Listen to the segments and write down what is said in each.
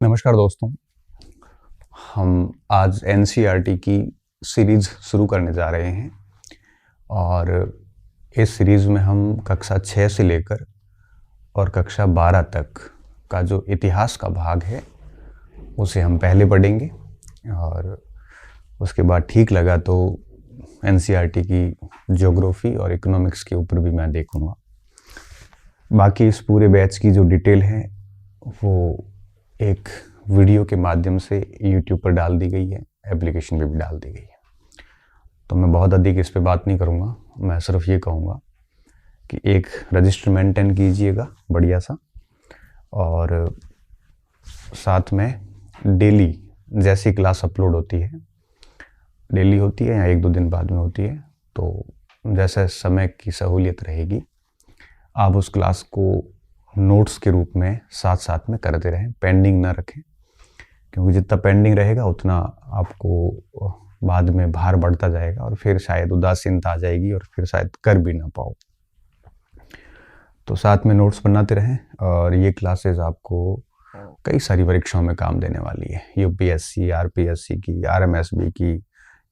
नमस्कार दोस्तों। हम आज एनसीईआरटी की सीरीज़ शुरू करने जा रहे हैं और इस सीरीज़ में हम कक्षा 6 से लेकर और कक्षा 12 तक का जो इतिहास का भाग है उसे हम पहले पढ़ेंगे और उसके बाद ठीक लगा तो एनसीईआरटी की ज्योग्राफी और इकोनॉमिक्स के ऊपर भी मैं देखूंगा। बाकी इस पूरे बैच की जो डिटेल है वो एक वीडियो के माध्यम से यूट्यूब पर डाल दी गई है, एप्लीकेशन पे भी डाल दी गई है। तो मैं बहुत अधिक इस पे बात नहीं करूँगा, मैं सिर्फ ये कहूँगा कि एक रजिस्टर मेंटेन कीजिएगा बढ़िया सा, और साथ में डेली जैसी क्लास अपलोड होती है, डेली होती है या एक दो दिन बाद में होती है, तो जैसे समय की सहूलियत रहेगी आप उस क्लास को नोट्स के रूप में साथ साथ में करते रहें, पेंडिंग ना रखें, क्योंकि जितना पेंडिंग रहेगा उतना आपको बाद में भार बढ़ता जाएगा और फिर शायद उदासीनता आ जाएगी और फिर शायद कर भी ना पाओ। तो साथ में नोट्स बनाते रहें और ये क्लासेस आपको कई सारी परीक्षाओं में काम देने वाली है, यूपीएससी, आरपीएससी की, आरएमएसबी की,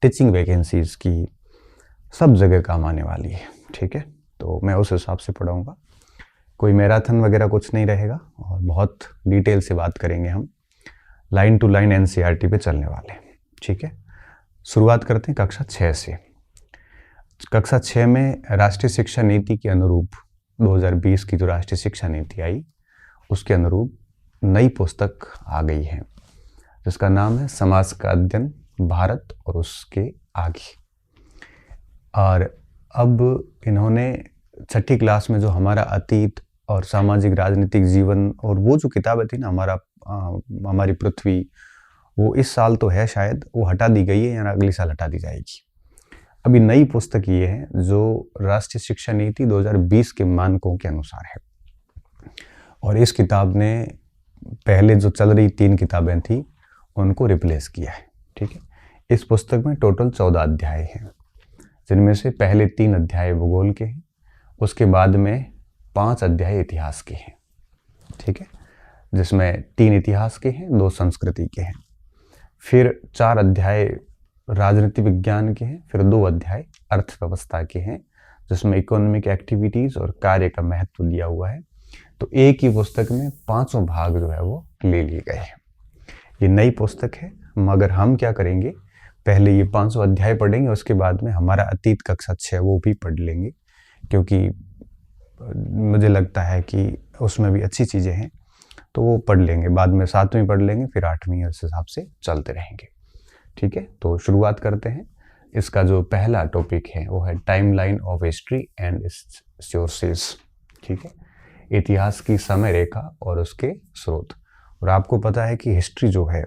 टीचिंग वैकेंसीज की, सब जगह काम आने वाली है। ठीक है, तो मैं उस हिसाब से पढ़ाऊँगा, कोई मैराथन वगैरह कुछ नहीं रहेगा और बहुत डिटेल से बात करेंगे हम, लाइन टू लाइन एनसीईआरटी पे चलने वाले। ठीक है, शुरुआत करते हैं कक्षा 6 से। कक्षा 6 में राष्ट्रीय शिक्षा नीति के अनुरूप 2020 की जो राष्ट्रीय शिक्षा नीति आई उसके अनुरूप नई पुस्तक आ गई है जिसका नाम है समाज का अध्ययन, भारत और उसके आगे। और अब इन्होंने छठी क्लास में जो हमारा अतीत और सामाजिक राजनीतिक जीवन और वो जो किताबें थी ना, हमारी पृथ्वी, वो इस साल तो है शायद वो हटा दी गई है या अगले साल हटा दी जाएगी। अभी नई पुस्तक ये है जो राष्ट्रीय शिक्षा नीति 2020 के मानकों के अनुसार है, और इस किताब ने पहले जो चल रही 3 किताबें थी उनको रिप्लेस किया है। ठीक है, इस पुस्तक में टोटल 14 अध्याय हैं, जिनमें से पहले 3 अध्याय भूगोल के हैं, उसके बाद में 5 अध्याय इतिहास के हैं। ठीक है, जिसमें 3 इतिहास के हैं, 2 संस्कृति के हैं, फिर 4 अध्याय राजनीति विज्ञान के हैं, फिर 2 अध्याय अर्थव्यवस्था के हैं, जिसमें इकोनॉमिक एक्टिविटीज और कार्य का महत्व दिया हुआ है। तो एक ही पुस्तक में 5 भाग जो है वो ले लिए गए हैं। ये नई पुस्तक है, मगर हम क्या करेंगे, पहले ये 500 अध्याय पढ़ेंगे, उसके बाद में हमारा अतीत कक्षा 6 वो भी पढ़ लेंगे, क्योंकि मुझे लगता है कि उसमें भी अच्छी चीज़ें हैं, तो वो पढ़ लेंगे, बाद में 7वीं पढ़ लेंगे, फिर 8वीं, इस हिसाब से चलते रहेंगे। ठीक है, तो शुरुआत करते हैं। इसका जो पहला टॉपिक है वो है timeline of history and sources. ठीक है, इतिहास की समय रेखा और उसके स्रोत। और आपको पता है कि हिस्ट्री जो है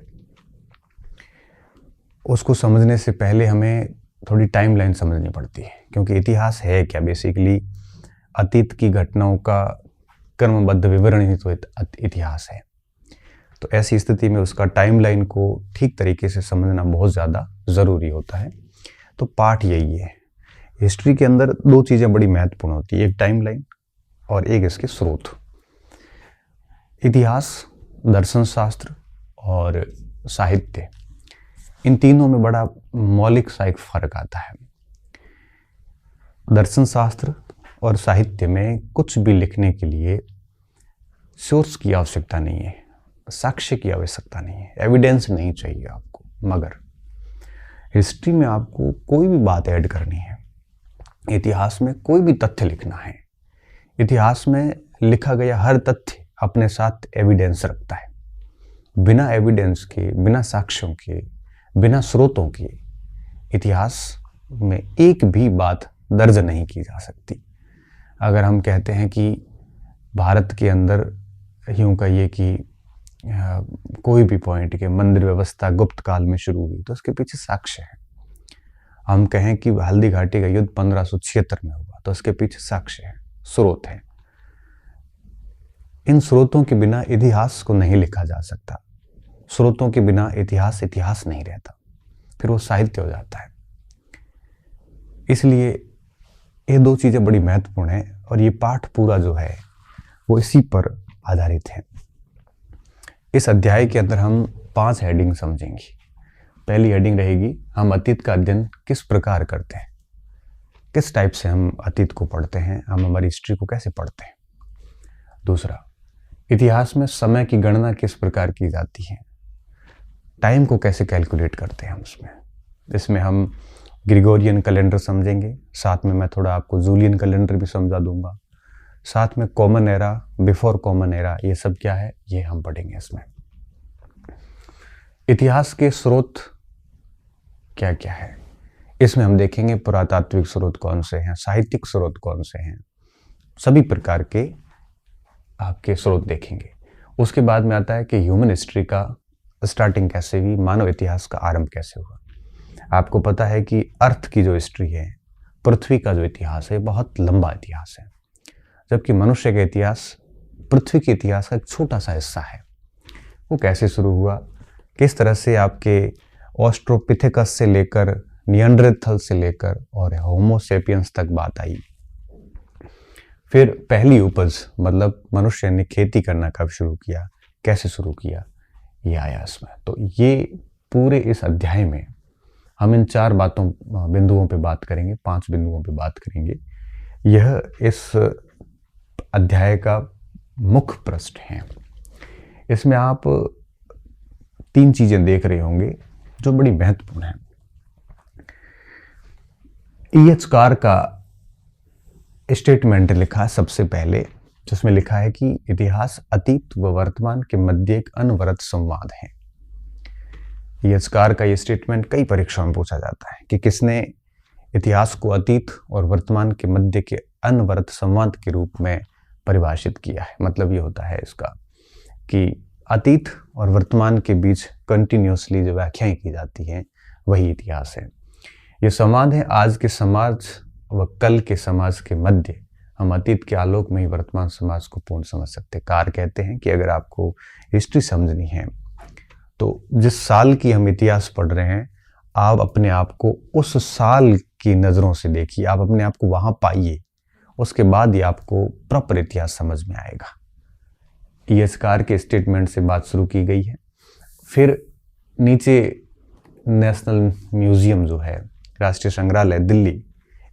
उसको समझने से पहले हमें थोड़ी टाइमलाइन समझनी पड़ती है, क्योंकि इतिहास है क्या, बेसिकली अतीत की घटनाओं का क्रमबद्ध विवरण ही तो इतिहास है। तो ऐसी स्थिति में उसका टाइमलाइन को ठीक तरीके से समझना बहुत ज़्यादा ज़रूरी होता है। तो पाठ यही है, हिस्ट्री के अंदर 2 चीज़ें बड़ी महत्वपूर्ण होती है, एक टाइमलाइन और एक इसके स्रोत। इतिहास, दर्शन शास्त्र और साहित्य, इन तीनों में बड़ा मौलिक सा एक फर्क आता है। दर्शन शास्त्र और साहित्य में कुछ भी लिखने के लिए सोर्स की आवश्यकता नहीं है, साक्ष्य की आवश्यकता नहीं है, एविडेंस नहीं चाहिए आपको। मगर हिस्ट्री में आपको कोई भी बात ऐड करनी है, इतिहास में कोई भी तथ्य लिखना है, इतिहास में लिखा गया हर तथ्य अपने साथ एविडेंस रखता है। बिना एविडेंस के, बिना साक्ष्यों के, बिना स्रोतों के इतिहास में एक भी बात दर्ज नहीं की जा सकती। अगर हम कहते हैं कि भारत के अंदर यूं कहिए कि कोई भी पॉइंट के मंदिर व्यवस्था गुप्त काल में शुरू हुई, तो उसके पीछे साक्ष्य है। हम कहें कि हल्दी घाटी का युद्ध 1576 में हुआ, तो उसके पीछे साक्ष्य है, स्रोत है। इन स्रोतों के बिना इतिहास को नहीं लिखा जा सकता। स्रोतों के बिना इतिहास इतिहास नहीं रहता, फिर वो साहित्य हो जाता है। इसलिए ये 2 चीज़ें बड़ी महत्वपूर्ण हैं और ये पाठ पूरा जो है वो इसी पर आधारित है। इस अध्याय के अंदर हम 5 हेडिंग समझेंगे। पहली हेडिंग रहेगी हम अतीत का अध्ययन किस प्रकार करते हैं, किस टाइप से हम अतीत को पढ़ते हैं, हम हमारी हिस्ट्री को कैसे पढ़ते हैं। दूसरा, इतिहास में समय की गणना किस प्रकार की जाती है, टाइम को कैसे कैलकुलेट करते हैं हम इसमें हम ग्रिगोरियन कैलेंडर समझेंगे, साथ में मैं थोड़ा आपको जूलियन कैलेंडर भी समझा दूंगा, साथ में common era, before common era, ये सब क्या है ये हम पढ़ेंगे इसमें। इतिहास के स्रोत क्या क्या है, इसमें हम देखेंगे पुरातात्विक स्रोत कौन से हैं, साहित्यिक स्रोत कौन से हैं, सभी प्रकार के आपके स्रोत देखेंगे। उसके बाद में आता है कि ह्यूमन हिस्ट्री का स्टार्टिंग कैसे हुई, मानव इतिहास का आरंभ कैसे हुआ। आपको पता है कि अर्थ की जो हिस्ट्री है, पृथ्वी का जो इतिहास है, बहुत लंबा इतिहास है, जबकि मनुष्य का इतिहास पृथ्वी के इतिहास का एक छोटा सा हिस्सा है। वो कैसे शुरू हुआ, किस तरह से आपके ऑस्ट्रोपिथेकस से लेकर निएंडरथल से लेकर और होमोसेपियंस तक बात आई। फिर पहली उपज मतलब मनुष्य ने खेती करना कब शुरू किया, कैसे शुरू किया, ये आया इसमें। तो ये पूरे इस अध्याय में हम इन 4 बिंदुओं पे बात करेंगे, 5 बिंदुओं पे बात करेंगे। यह इस अध्याय का मुख्य पृष्ठ है। इसमें आप 3 चीजें देख रहे होंगे जो बड़ी महत्वपूर्ण है। E.H. कार का स्टेटमेंट लिखा है सबसे पहले, जिसमें लिखा है कि इतिहास अतीत व वर्तमान के मध्य एक अनवरत संवाद है। E.H. कार का ये स्टेटमेंट कई परीक्षाओं में पूछा जाता है कि किसने इतिहास को अतीत और वर्तमान के मध्य के अनवरत संवाद के रूप में परिभाषित किया है। मतलब ये होता है इसका कि अतीत और वर्तमान के बीच कंटिन्यूसली जो व्याख्याएं की जाती हैं वही इतिहास है। ये संवाद है आज के समाज व कल के समाज के मध्य। हम अतीत के आलोक में ही वर्तमान समाज को पूर्ण समझ सकते हैं। कार कहते हैं कि अगर आपको हिस्ट्री समझनी है तो जिस साल की हम इतिहास पढ़ रहे हैं, आप अपने आप को उस साल की नज़रों से देखिए, आप अपने आप को वहाँ पाइए, उसके बाद ही आपको प्रॉपर इतिहास समझ में आएगा। E.H. कार के स्टेटमेंट से बात शुरू की गई है। फिर नीचे नेशनल म्यूजियम जो है, राष्ट्रीय संग्रहालय दिल्ली,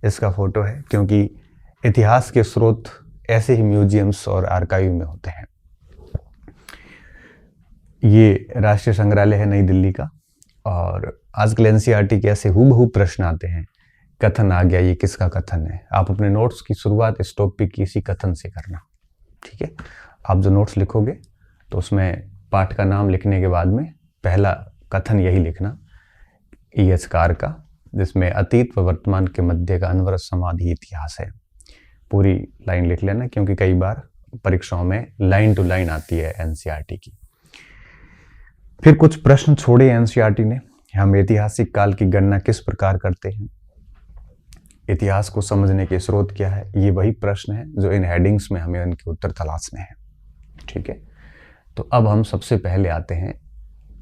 इसका फोटो है, क्योंकि इतिहास के स्रोत ऐसे ही म्यूजियम्स और आर्काइव में होते हैं। ये राष्ट्रीय संग्रहालय है नई दिल्ली का। और आजकल एनसीईआरटी के ऐसे हूबहू प्रश्न आते हैं, कथन आ गया, ये किसका कथन है। आप अपने नोट्स की शुरुआत इस टॉपिक की इसी कथन से करना, ठीक है। आप जो नोट्स लिखोगे तो उसमें पाठ का नाम लिखने के बाद में पहला कथन यही लिखना, E.H. कार का, जिसमें अतीत व वर्तमान के मध्य का अनवरत संवाद ही इतिहास है। पूरी लाइन लिख लेना, क्योंकि कई बार परीक्षाओं में लाइन टू लाइन आती है एनसीईआरटी की। फिर कुछ प्रश्न छोड़े एनसीईआरटी ने, हम ऐतिहासिक काल की गणना किस प्रकार करते हैं, इतिहास को समझने के स्रोत क्या है, ये वही प्रश्न है जो इन हेडिंग्स में हमें उनके उत्तर तलाशने हैं, ठीक है। तो अब हम सबसे पहले आते हैं,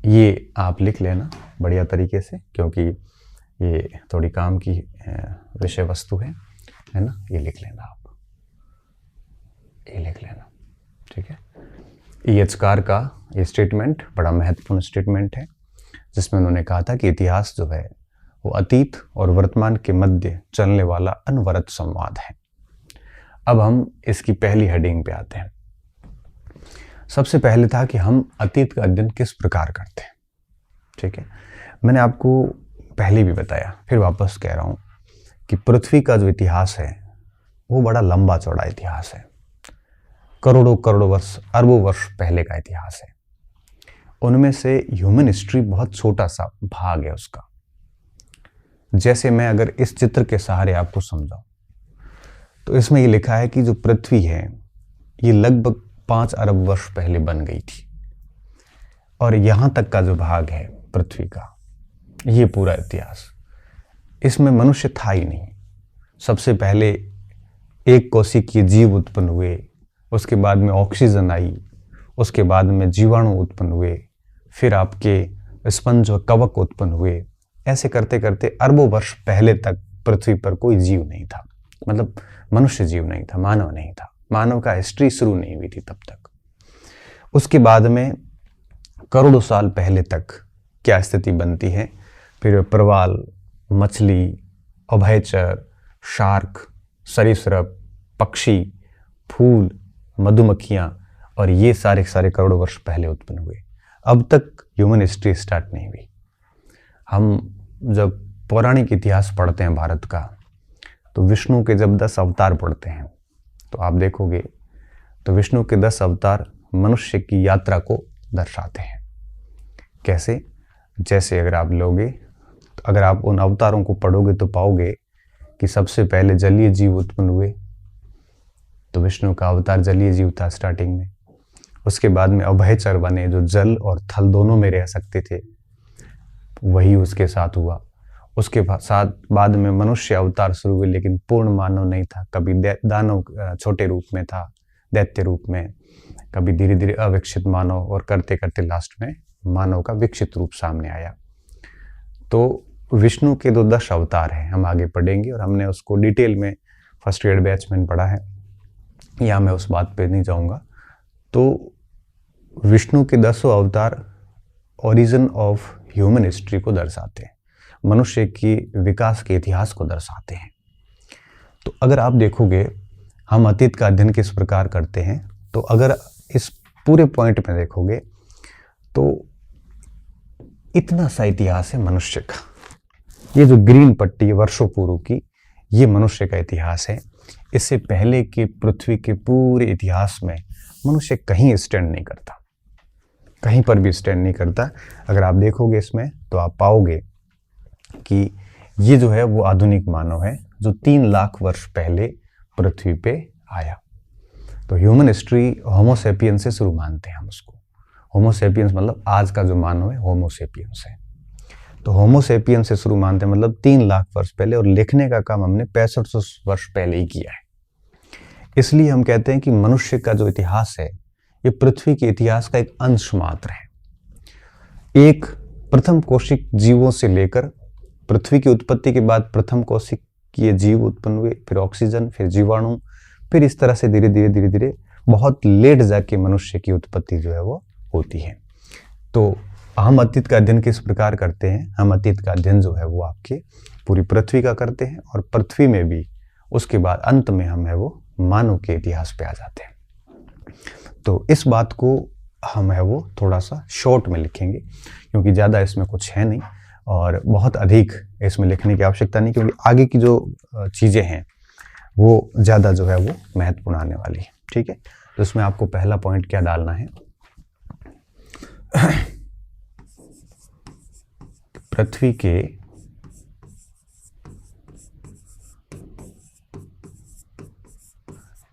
ये आप लिख लेना बढ़िया तरीके से, क्योंकि ये थोड़ी काम की विषय वस्तु है ना। ये लिख लेना आप, ये लिख लेना, ठीक है। E.H. कार का ये स्टेटमेंट बड़ा महत्वपूर्ण स्टेटमेंट है, जिसमें उन्होंने कहा था कि इतिहास जो है वो अतीत और वर्तमान के मध्य चलने वाला अनवरत संवाद है। अब हम इसकी पहली हेडिंग पे आते हैं। सबसे पहले था कि हम अतीत का अध्ययन किस प्रकार करते हैं, ठीक है। मैंने आपको पहले भी बताया, फिर वापस कह रहा हूं कि पृथ्वी का जो इतिहास है वो बड़ा लंबा चौड़ा इतिहास है। करोड़ों करोड़ों वर्ष, अरबों वर्ष पहले का इतिहास है। उनमें से ह्यूमन हिस्ट्री बहुत छोटा सा भाग है उसका। जैसे मैं अगर इस चित्र के सहारे आपको समझाऊं तो इसमें ये लिखा है कि जो पृथ्वी है ये लगभग 5 अरब वर्ष पहले बन गई थी, और यहां तक का जो भाग है पृथ्वी का, ये पूरा इतिहास, इसमें मनुष्य था ही नहीं। सबसे पहले एक कोशिकीय जीव उत्पन्न हुए, उसके बाद में ऑक्सीजन आई, उसके बाद में जीवाणु उत्पन्न हुए, फिर आपके स्पंज व कवक उत्पन्न हुए। ऐसे करते करते अरबों वर्ष पहले तक पृथ्वी पर कोई जीव नहीं था, मतलब मनुष्य जीव नहीं था, मानव नहीं था, मानव का हिस्ट्री शुरू नहीं हुई थी तब तक। उसके बाद में करोड़ों साल पहले तक क्या स्थिति बनती है, फिर प्रवाल, मछली, अभयचर, शार्क, सरीसृप, पक्षी, फूल, मधुमक्खियाँ, और ये सारे सारे करोड़ों वर्ष पहले उत्पन्न हुए। अब तक ह्यूमन हिस्ट्री स्टार्ट नहीं हुई। हम जब पौराणिक इतिहास पढ़ते हैं भारत का, तो विष्णु के जब 10 अवतार पढ़ते हैं तो आप देखोगे तो विष्णु के 10 अवतार मनुष्य की यात्रा को दर्शाते हैं। कैसे? जैसे अगर आप लोगे, अगर आप उन अवतारों को पढ़ोगे तो पाओगे कि सबसे पहले जलीय जीव उत्पन्न हुए, तो विष्णु का अवतार जलीय जीव था स्टार्टिंग में। उसके बाद में अभयचर बने, जो जल और थल दोनों में रह सकते थे, वही उसके साथ हुआ। उसके साथ बाद में मनुष्य अवतार शुरू हुए, लेकिन पूर्ण मानव नहीं था। कभी दानव छोटे रूप में था, दैत्य रूप में, कभी धीरे धीरे अविकसित मानव, और करते करते लास्ट में मानव का विकसित रूप सामने आया। तो विष्णु के 10 अवतार हैं, हम आगे पढ़ेंगे, और हमने उसको डिटेल में फर्स्ट ग्रेड बैच में पढ़ा है, या मैं उस बात पे नहीं जाऊंगा। तो विष्णु के 10 अवतार ओरिजिन ऑफ ह्यूमन हिस्ट्री को दर्शाते हैं, मनुष्य की विकास के इतिहास को दर्शाते हैं। तो अगर आप देखोगे हम अतीत का अध्ययन किस प्रकार करते हैं, तो अगर इस पूरे पॉइंट में देखोगे तो इतना सा इतिहास है मनुष्य का। ये जो ग्रीन पट्टी वर्षों पूर्व की, ये मनुष्य का इतिहास है। इससे पहले के पृथ्वी के पूरे इतिहास में मनुष्य कहीं स्टैंड नहीं करता, कहीं पर भी स्टैंड नहीं करता। अगर आप देखोगे इसमें तो आप पाओगे कि ये जो है वो आधुनिक मानव है, जो 3 लाख वर्ष पहले पृथ्वी पे आया। तो ह्यूमन हिस्ट्री होमो सेपियंस से शुरू मानते हैं हम उसको। होमो सेपियंस मतलब आज का जो मानव है होमो सेपियंस है। तो होमो सेपियंस से शुरू मानते हैं, मतलब 3 लाख वर्ष पहले, और लिखने का काम हमने 6500 वर्ष पहले ही किया है। इसलिए हम कहते हैं कि मनुष्य का जो इतिहास है ये पृथ्वी के इतिहास का एक अंश मात्र है। एक प्रथम कोशिक जीवों से लेकर पृथ्वी की उत्पत्ति के बाद प्रथम कोशिक ये जीव उत्पन्न हुए, फिर ऑक्सीजन, फिर जीवाणु, फिर इस तरह से धीरे धीरे बहुत लेट जाके मनुष्य की उत्पत्ति जो है वो होती है। तो हम अतीत का अध्ययन किस प्रकार करते हैं? हम अतीत का अध्ययन जो है वो आपके पूरी पृथ्वी का करते हैं, और पृथ्वी में भी उसके बाद अंत में हम है वो मानव के इतिहास पे आ जाते हैं। तो इस बात को हम है वो थोड़ा सा शॉर्ट में लिखेंगे, क्योंकि ज़्यादा इसमें कुछ है नहीं, और बहुत अधिक इसमें लिखने की आवश्यकता नहीं, क्योंकि आगे की जो चीज़ें हैं वो ज़्यादा जो है वो महत्वपूर्ण आने वाली है। ठीक है, तो इसमें आपको पहला पॉइंट क्या डालना है? पृथ्वी के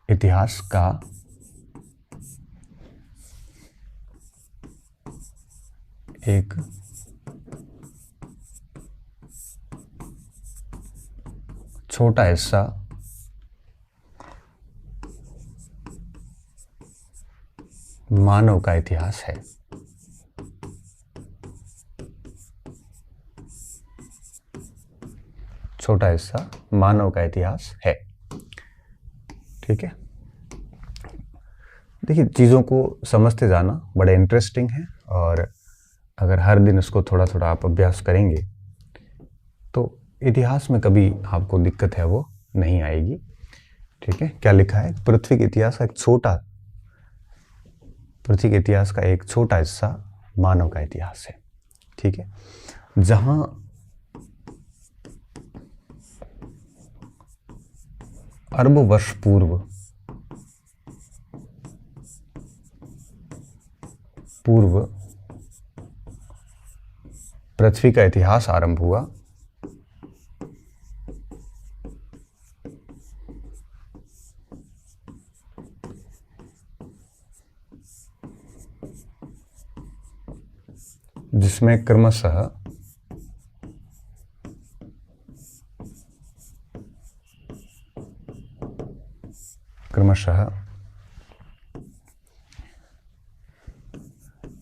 इतिहास का एक छोटा हिस्सा मानव का इतिहास है। छोटा हिस्सा मानव का इतिहास है। ठीक है, देखिए चीज़ों को समझते जाना बड़ा इंटरेस्टिंग है, और अगर हर दिन इसको थोड़ा थोड़ा आप अभ्यास करेंगे तो इतिहास में कभी आपको दिक्कत है वो नहीं आएगी। ठीक है, क्या लिखा है? पृथ्वी के इतिहास का एक छोटा हिस्सा मानव का इतिहास है। ठीक है, जहां अरबों वर्ष पूर्व पृथ्वी का इतिहास आरंभ हुआ, जिसमें क्रमशः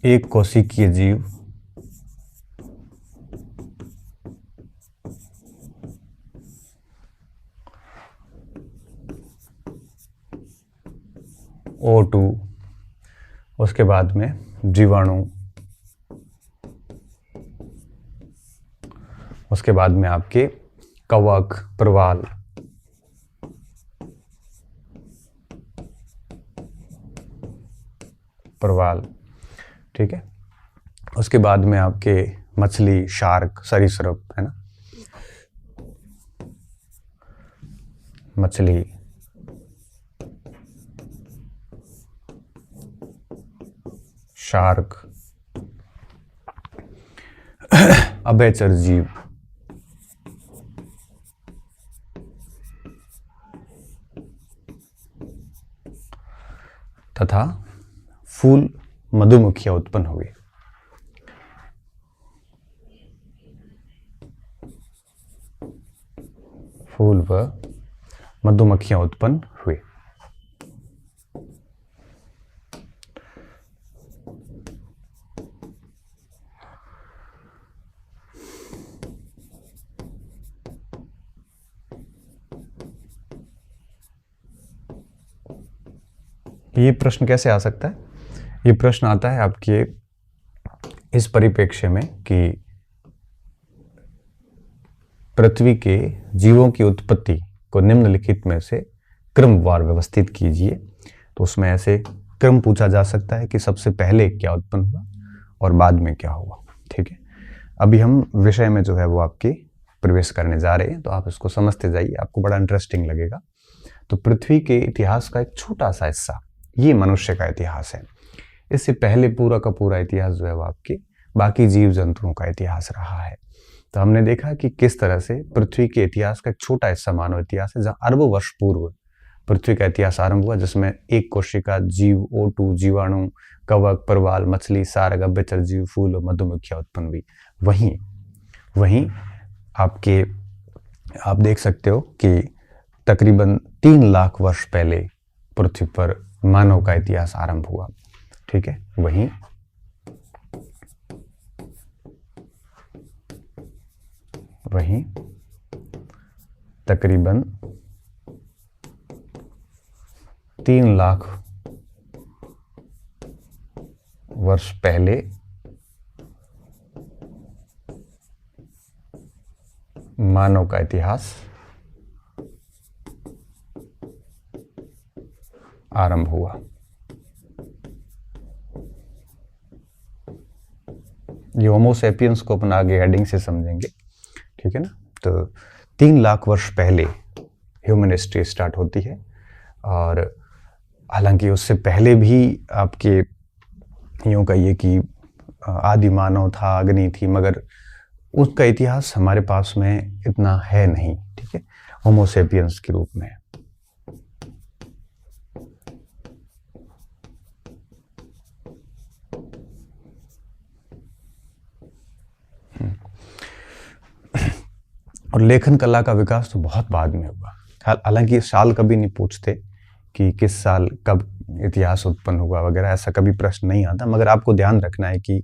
एक कोशिकीय जीव O2, उसके बाद में जीवाणु, उसके बाद में आपके कवक, प्रवाल, ठीक है। उसके बाद में आपके मछली, शार्क, सरीसृप, है ना, मछली, शार्क, अभयचर जीव, तथा फूल, मधुमक्खियां उत्पन्न हुई। फूल व मधुमक्खियां उत्पन्न हुई। ये प्रश्न कैसे आ सकता है? ये प्रश्न आता है आपके इस परिप्रेक्ष्य में कि पृथ्वी के जीवों की उत्पत्ति को निम्नलिखित में से क्रमवार व्यवस्थित कीजिए। तो उसमें ऐसे क्रम पूछा जा सकता है कि सबसे पहले क्या उत्पन्न हुआ और बाद में क्या हुआ। ठीक है, अभी हम विषय में जो है वो आपके प्रवेश करने जा रहे हैं, तो आप इसको समझते जाइए, आपको बड़ा इंटरेस्टिंग लगेगा। तो पृथ्वी के इतिहास का एक छोटा सा हिस्सा ये मनुष्य का इतिहास है। इससे पहले पूरा का पूरा इतिहास जो है वो आपके बाकी जीव जंतुओं का इतिहास रहा है। तो हमने देखा कि किस तरह से पृथ्वी के इतिहास का एक छोटा हिस्सा मानव इतिहास है, जहाँ अरबों वर्ष पूर्व पृथ्वी का इतिहास आरंभ हुआ, जिसमें एक कोशिका, जीव, ओटू, जीवाणु, कवक, प्रवाल, मछली, सारग, अभ्यचर जीव, फूल और मधुमक्खियां उत्पन्न हुई। वहीं आपके आप देख सकते हो कि तकरीबन 3 लाख वर्ष पहले पृथ्वी पर मानव का इतिहास आरंभ हुआ। ठीक है, वहीं तकरीबन 3 लाख वर्ष पहले मानव का इतिहास आरंभ हुआ। ये होमो सेपियंस को अपन आगे हेडिंग से समझेंगे, ठीक है ना। तो 3 लाख वर्ष पहले ह्यूमन हिस्ट्री स्टार्ट होती है, और हालांकि उससे पहले भी आपके यूँ कहिए कि आदि मानव था, अग्नि थी, मगर उसका इतिहास हमारे पास में इतना है नहीं। ठीक है, होमो सेपियंस के रूप में। और लेखन कला का विकास तो बहुत बाद में हुआ। हालांकि साल कभी नहीं पूछते कि किस साल कब इतिहास उत्पन्न हुआ वगैरह, ऐसा कभी प्रश्न नहीं आता। मगर आपको ध्यान रखना है कि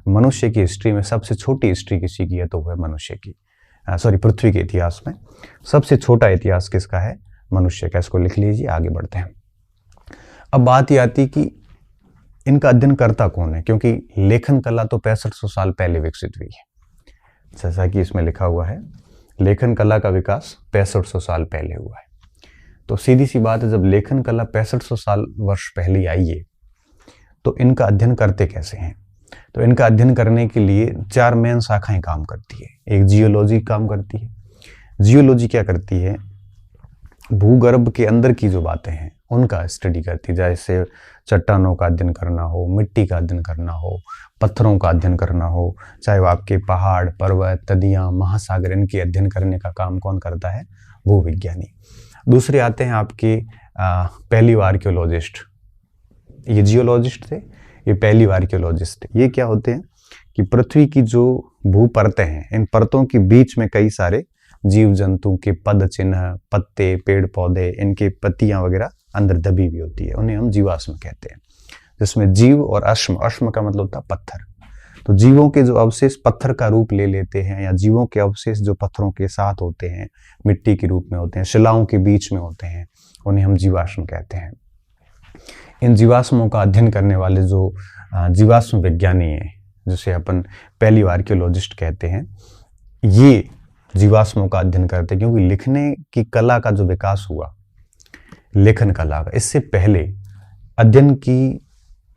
मनुष्य की हिस्ट्री में सबसे छोटी हिस्ट्री किसी की है तो वह मनुष्य की, पृथ्वी के इतिहास में सबसे छोटा इतिहास किसका है? मनुष्य का। इसको लिख लीजिए, आगे बढ़ते हैं। अब बात ये आती कि इनका अध्ययन करता कौन है, क्योंकि लेखन कला तो 6500 साल पहले विकसित हुई है, जैसा कि इसमें लिखा हुआ है। लेखन कला का विकास 6500 साल पहले हुआ है। तो सीधी सी बात है, जब लेखन कला 6500 साल वर्ष पहले आई है, तो इनका अध्ययन करते कैसे हैं? तो इनका अध्ययन करने के लिए 4 मेन शाखाएं काम करती है। एक जियोलॉजी काम करती है। जियोलॉजी क्या करती है? भूगर्भ के अंदर की जो बातें हैं उनका स्टडी करती है, जैसे चट्टानों का अध्ययन करना हो, मिट्टी का अध्ययन करना हो, पत्थरों का अध्ययन करना हो, चाहे वो आपके पहाड़, पर्वत, नदियाँ, महासागर, इनके अध्ययन करने का काम कौन करता है? भूविज्ञानी। दूसरे आते हैं आपके पैलियो आर्कियोलॉजिस्ट। ये जियोलॉजिस्ट थे, ये पैलियो आर्कियोलॉजिस्ट थे। ये क्या होते हैं कि पृथ्वी की जो भू परतें हैं, इन परतों के बीच में कई सारे जीव जंतु के पद चिन्ह, पत्ते, पेड़ पौधे, इनके पत्तियां वगैरह अंदर दबी हुई होती है, उन्हें हम जीवाश्म कहते हैं। जिसमें जीव और अश्म, अश्म का मतलब होता है पत्थर। तो जीवों के जो अवशेष पत्थर का रूप ले लेते हैं, या जीवों के अवशेष जो पत्थरों के साथ होते हैं, मिट्टी के रूप में होते हैं, शिलाओं के बीच में होते हैं, उन्हें हम जीवाश्म कहते हैं। इन जीवाश्मों का अध्ययन करने वाले जो जीवाश्म विज्ञानी हैं, जिसे अपन पैलियो आर्कियोलॉजिस्ट कहते हैं, ये जीवाश्मों का अध्ययन करते हैं, क्योंकि लिखने की कला का जो विकास हुआ, लेखन कला का, इससे पहले अध्ययन की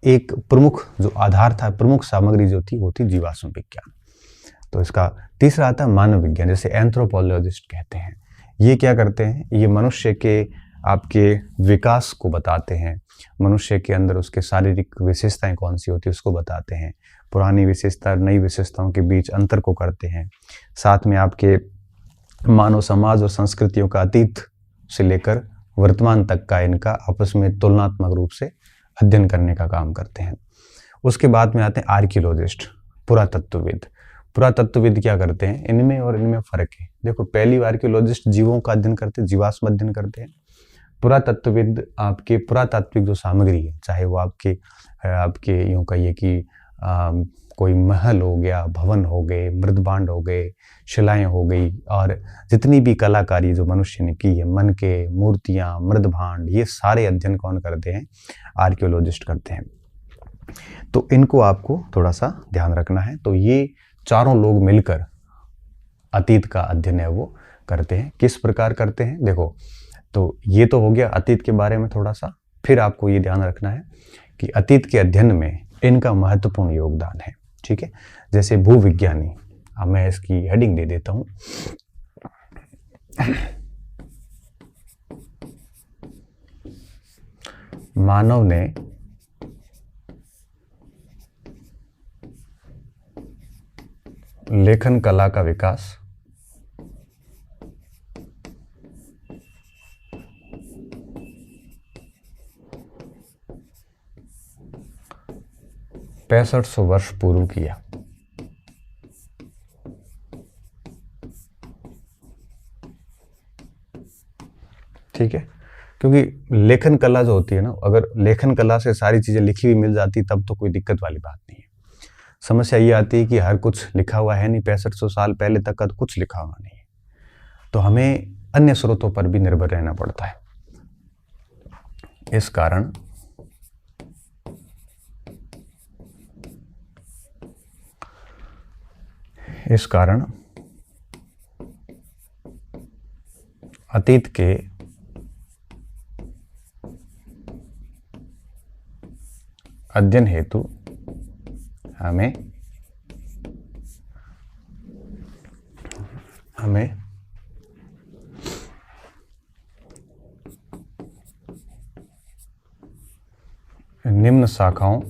एक प्रमुख जो आधार था, प्रमुख सामग्री जो थी, वो थी जीवाश्म विज्ञान। तो इसका तीसरा आता है मानव विज्ञान, जैसे एंथ्रोपोलॉजिस्ट कहते हैं। ये क्या करते हैं, ये मनुष्य के आपके विकास को बताते हैं, मनुष्य के अंदर उसके शारीरिक विशेषताएं कौन सी होती है उसको बताते हैं, पुरानी विशेषता नई विशेषताओं के बीच अंतर को करते हैं, साथ में आपके मानव समाज और संस्कृतियों का अतीत से लेकर वर्तमान तक का इनका आपस में तुलनात्मक रूप से अध्ययन करने का काम करते हैं। उसके बाद में आते हैं आर्कियोलॉजिस्ट, पुरातत्वविद। पुरातत्वविद क्या करते हैं, इनमें और इनमें फर्क है। देखो, पहली आर्कियोलॉजिस्ट जीवों का अध्ययन करते हैं, जीवाश्म अध्ययन करते हैं। पुरातत्वविद आपके पुरातात्विक जो सामग्री है, चाहे वो आपके यूं कहिए कि कोई महल हो गया, भवन हो गए, मृदभांड हो गए, शिलाएं हो गई, और जितनी भी कलाकारी जो मनुष्य ने की है, मन के मूर्तियां, मृदभांड, ये सारे अध्ययन कौन करते हैं, आर्कियोलॉजिस्ट करते हैं। तो इनको आपको थोड़ा सा ध्यान रखना है। तो ये चारों लोग मिलकर अतीत का अध्ययन है वो करते हैं। किस प्रकार करते हैं, देखो, तो ये तो हो गया अतीत के बारे में थोड़ा सा। फिर आपको ये ध्यान रखना है कि अतीत के अध्ययन में इनका महत्वपूर्ण योगदान है। ठीक है, जैसे भूविज्ञानी, अब मैं इसकी हेडिंग दे देता हूं, मानव ने लेखन कला का विकास पैंसठ 150 वर्ष पूर्व किया। ठीक है, क्योंकि लेखन कला जो होती है ना, अगर लेखन कला से सारी चीजें लिखी हुई मिल जाती तब तो कोई दिक्कत वाली बात नहीं है। समस्या ये आती है कि हर कुछ लिखा हुआ है नहीं, 6500 साल पहले तक का तो कुछ लिखा हुआ नहीं है, तो हमें अन्य स्रोतों पर भी निर्भर रहना पड़ता है। इस कारण अतीत के अध्ययन हेतु हमें निम्न शाखाओं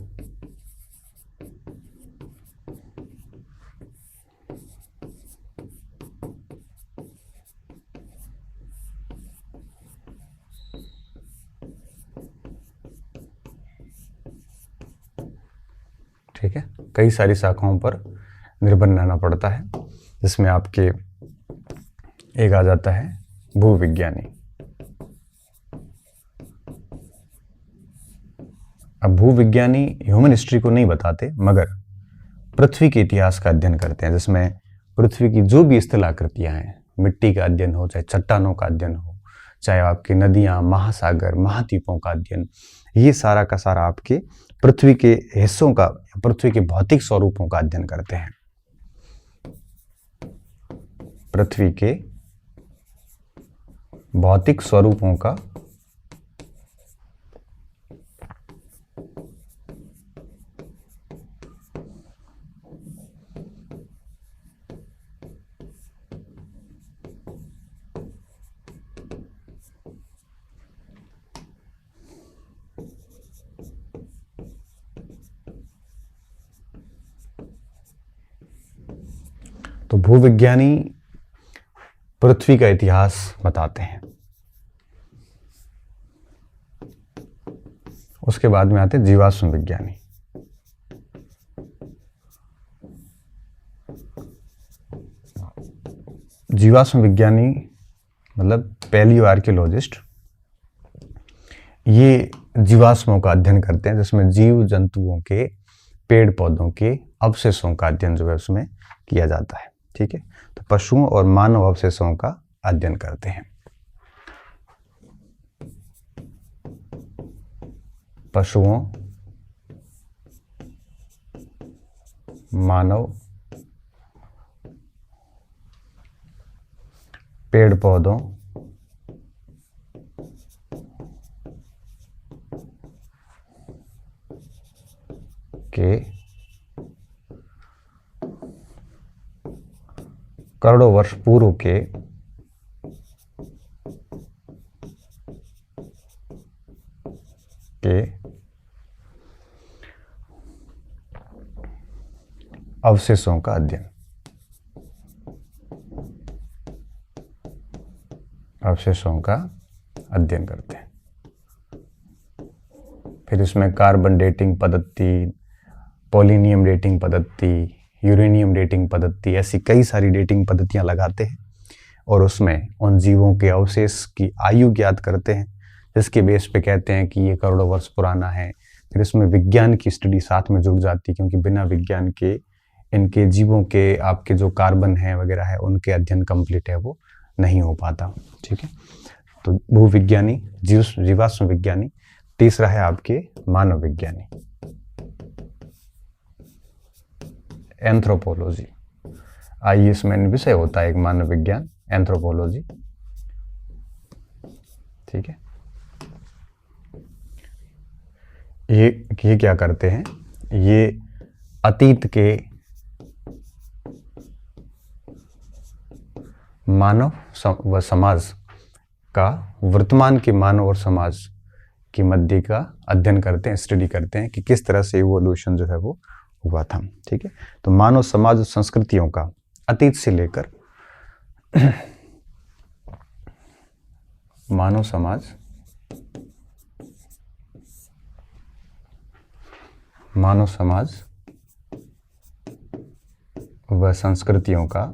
ठीक है, कई सारी शाखाओं पर निर्भर रहना पड़ता है, जिसमें आपके एक आ जाता है भूविज्ञानी। अब भूविज्ञानी ह्यूमन हिस्ट्री को नहीं बताते, मगर पृथ्वी के इतिहास का अध्ययन करते हैं, जिसमें पृथ्वी की जो भी स्थलाकृतियां हैं, मिट्टी का अध्ययन हो, चाहे चट्टानों का अध्ययन हो, चाहे आपकी नदियां, महासागर, महाद्वीपों का अध्ययन, ये सारा का सारा आपके पृथ्वी के हिस्सों का, पृथ्वी के भौतिक स्वरूपों का अध्ययन करते हैं। पृथ्वी के भौतिक स्वरूपों का तो भूविज्ञानी पृथ्वी का इतिहास बताते हैं। उसके बाद में आते हैं जीवाश्म विज्ञानी। जीवाश्म विज्ञानी मतलब पैलियो आर्कियोलॉजिस्ट, ये जीवाश्मों का अध्ययन करते हैं, जिसमें जीव जंतुओं के, पेड़ पौधों के अवशेषों का अध्ययन जो है उसमें किया जाता है। ठीक है, तो पशुओं और मानव अवशेषों का अध्ययन करते हैं। पशुओं, मानव पेड़ पौधों के करोड़ों वर्ष पूर्व के अवशेषों का अध्ययन। अवशेषों का अध्ययन करते हैं। फिर इसमें कार्बन डेटिंग पद्धति, पोलिनियम डेटिंग पद्धति, यूरेनियम डेटिंग पद्धति, ऐसी कई सारी डेटिंग पद्धतियां लगाते हैं और उसमें उन जीवों के अवशेष की आयु ज्ञात करते हैं, जिसके बेस पे कहते हैं कि ये करोड़ों वर्ष पुराना है। फिर इसमें विज्ञान की स्टडी साथ में जुड़ जाती है, क्योंकि बिना विज्ञान के इनके जीवों के आपके जो कार्बन है वगैरह है उनके अध्ययन कंप्लीट है वो नहीं हो पाता। ठीक है, तो भूविज्ञानी, जीवाश्म विज्ञानी। तीसरा है आपके मानव विज्ञानी, एंथ्रोपोलॉजी। आइए इसमें विषय होता है एक मानव विज्ञान, एंथ्रोपोलॉजी। ठीक है, ये क्या करते हैं, ये अतीत के मानव व समाज का वर्तमान के मानव और समाज की मध्य का अध्ययन करते हैं, स्टडी करते हैं कि किस तरह से इवोल्यूशन जो है वो हुआ था। ठीक है, तो मानव समाज संस्कृतियों का अतीत से लेकर मानव समाज, व संस्कृतियों का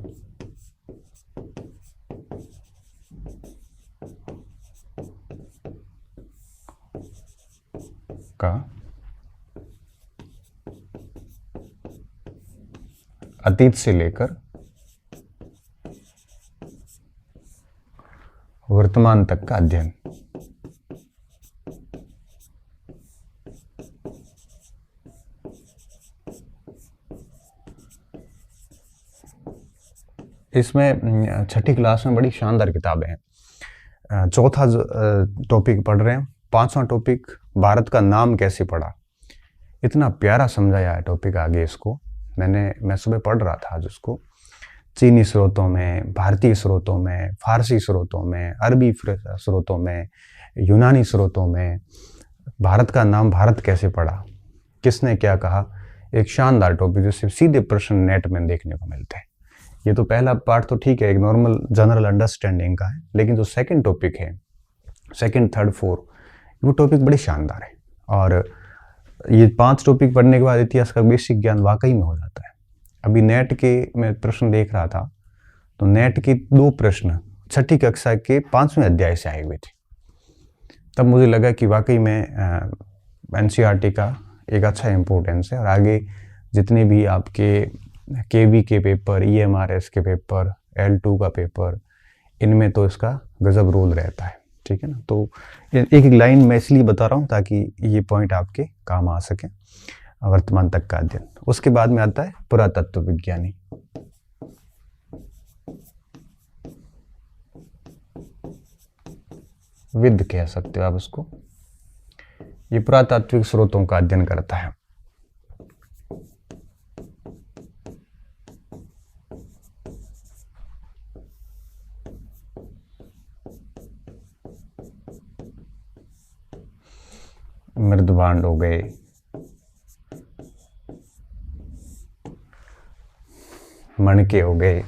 अतीत से लेकर वर्तमान तक का अध्ययन। इसमें छठी क्लास में बड़ी शानदार किताबें हैं। चौथा टॉपिक पढ़ रहे हैं, पांचवा टॉपिक भारत का नाम कैसे पड़ा। इतना प्यारा समझाया है टॉपिक आगे इसको। मैं सुबह पढ़ रहा था आज उसको। चीनी स्रोतों में, भारतीय स्रोतों में, फारसी स्रोतों में, अरबी स्रोतों में, यूनानी स्रोतों में भारत का नाम भारत कैसे पड़ा, किसने क्या कहा। एक शानदार टॉपिक जिससे सीधे प्रश्न नेट में देखने को मिलते हैं। ये तो पहला पार्ट तो ठीक है, एक नॉर्मल जनरल अंडरस्टैंडिंग का है, लेकिन जो सेकंड टॉपिक है, सेकंड, थर्ड, फोर्थ, वो टॉपिक बड़े शानदार है। और ये 5 टॉपिक पढ़ने के बाद इतिहास का बेसिक ज्ञान वाकई में हो जाता है। अभी नेट के मैं प्रश्न देख रहा था, तो नेट के 2 प्रश्न छठी कक्षा के 5वें अध्याय से आए हुए थे। तब मुझे लगा कि वाकई में एनसीईआरटी का एक अच्छा इम्पोर्टेंस है। और आगे जितने भी आपके केवी के पेपर, ईएमआरएस के पेपर, L2 का पेपर, इनमें तो इसका गजब रोल रहता है। ठीक है ना, तो एक एक लाइन मैं इसलिए बता रहा हूँ ताकि ये पॉइंट आपके काम आ सके। वर्तमान तक का अध्ययन। उसके बाद में आता है पुरातत्व विज्ञानी। विद कह सकते हो आप उसको। ये पुरातात्विक स्रोतों का अध्ययन करता है। मृदभांड हो गए, मणके हो गए,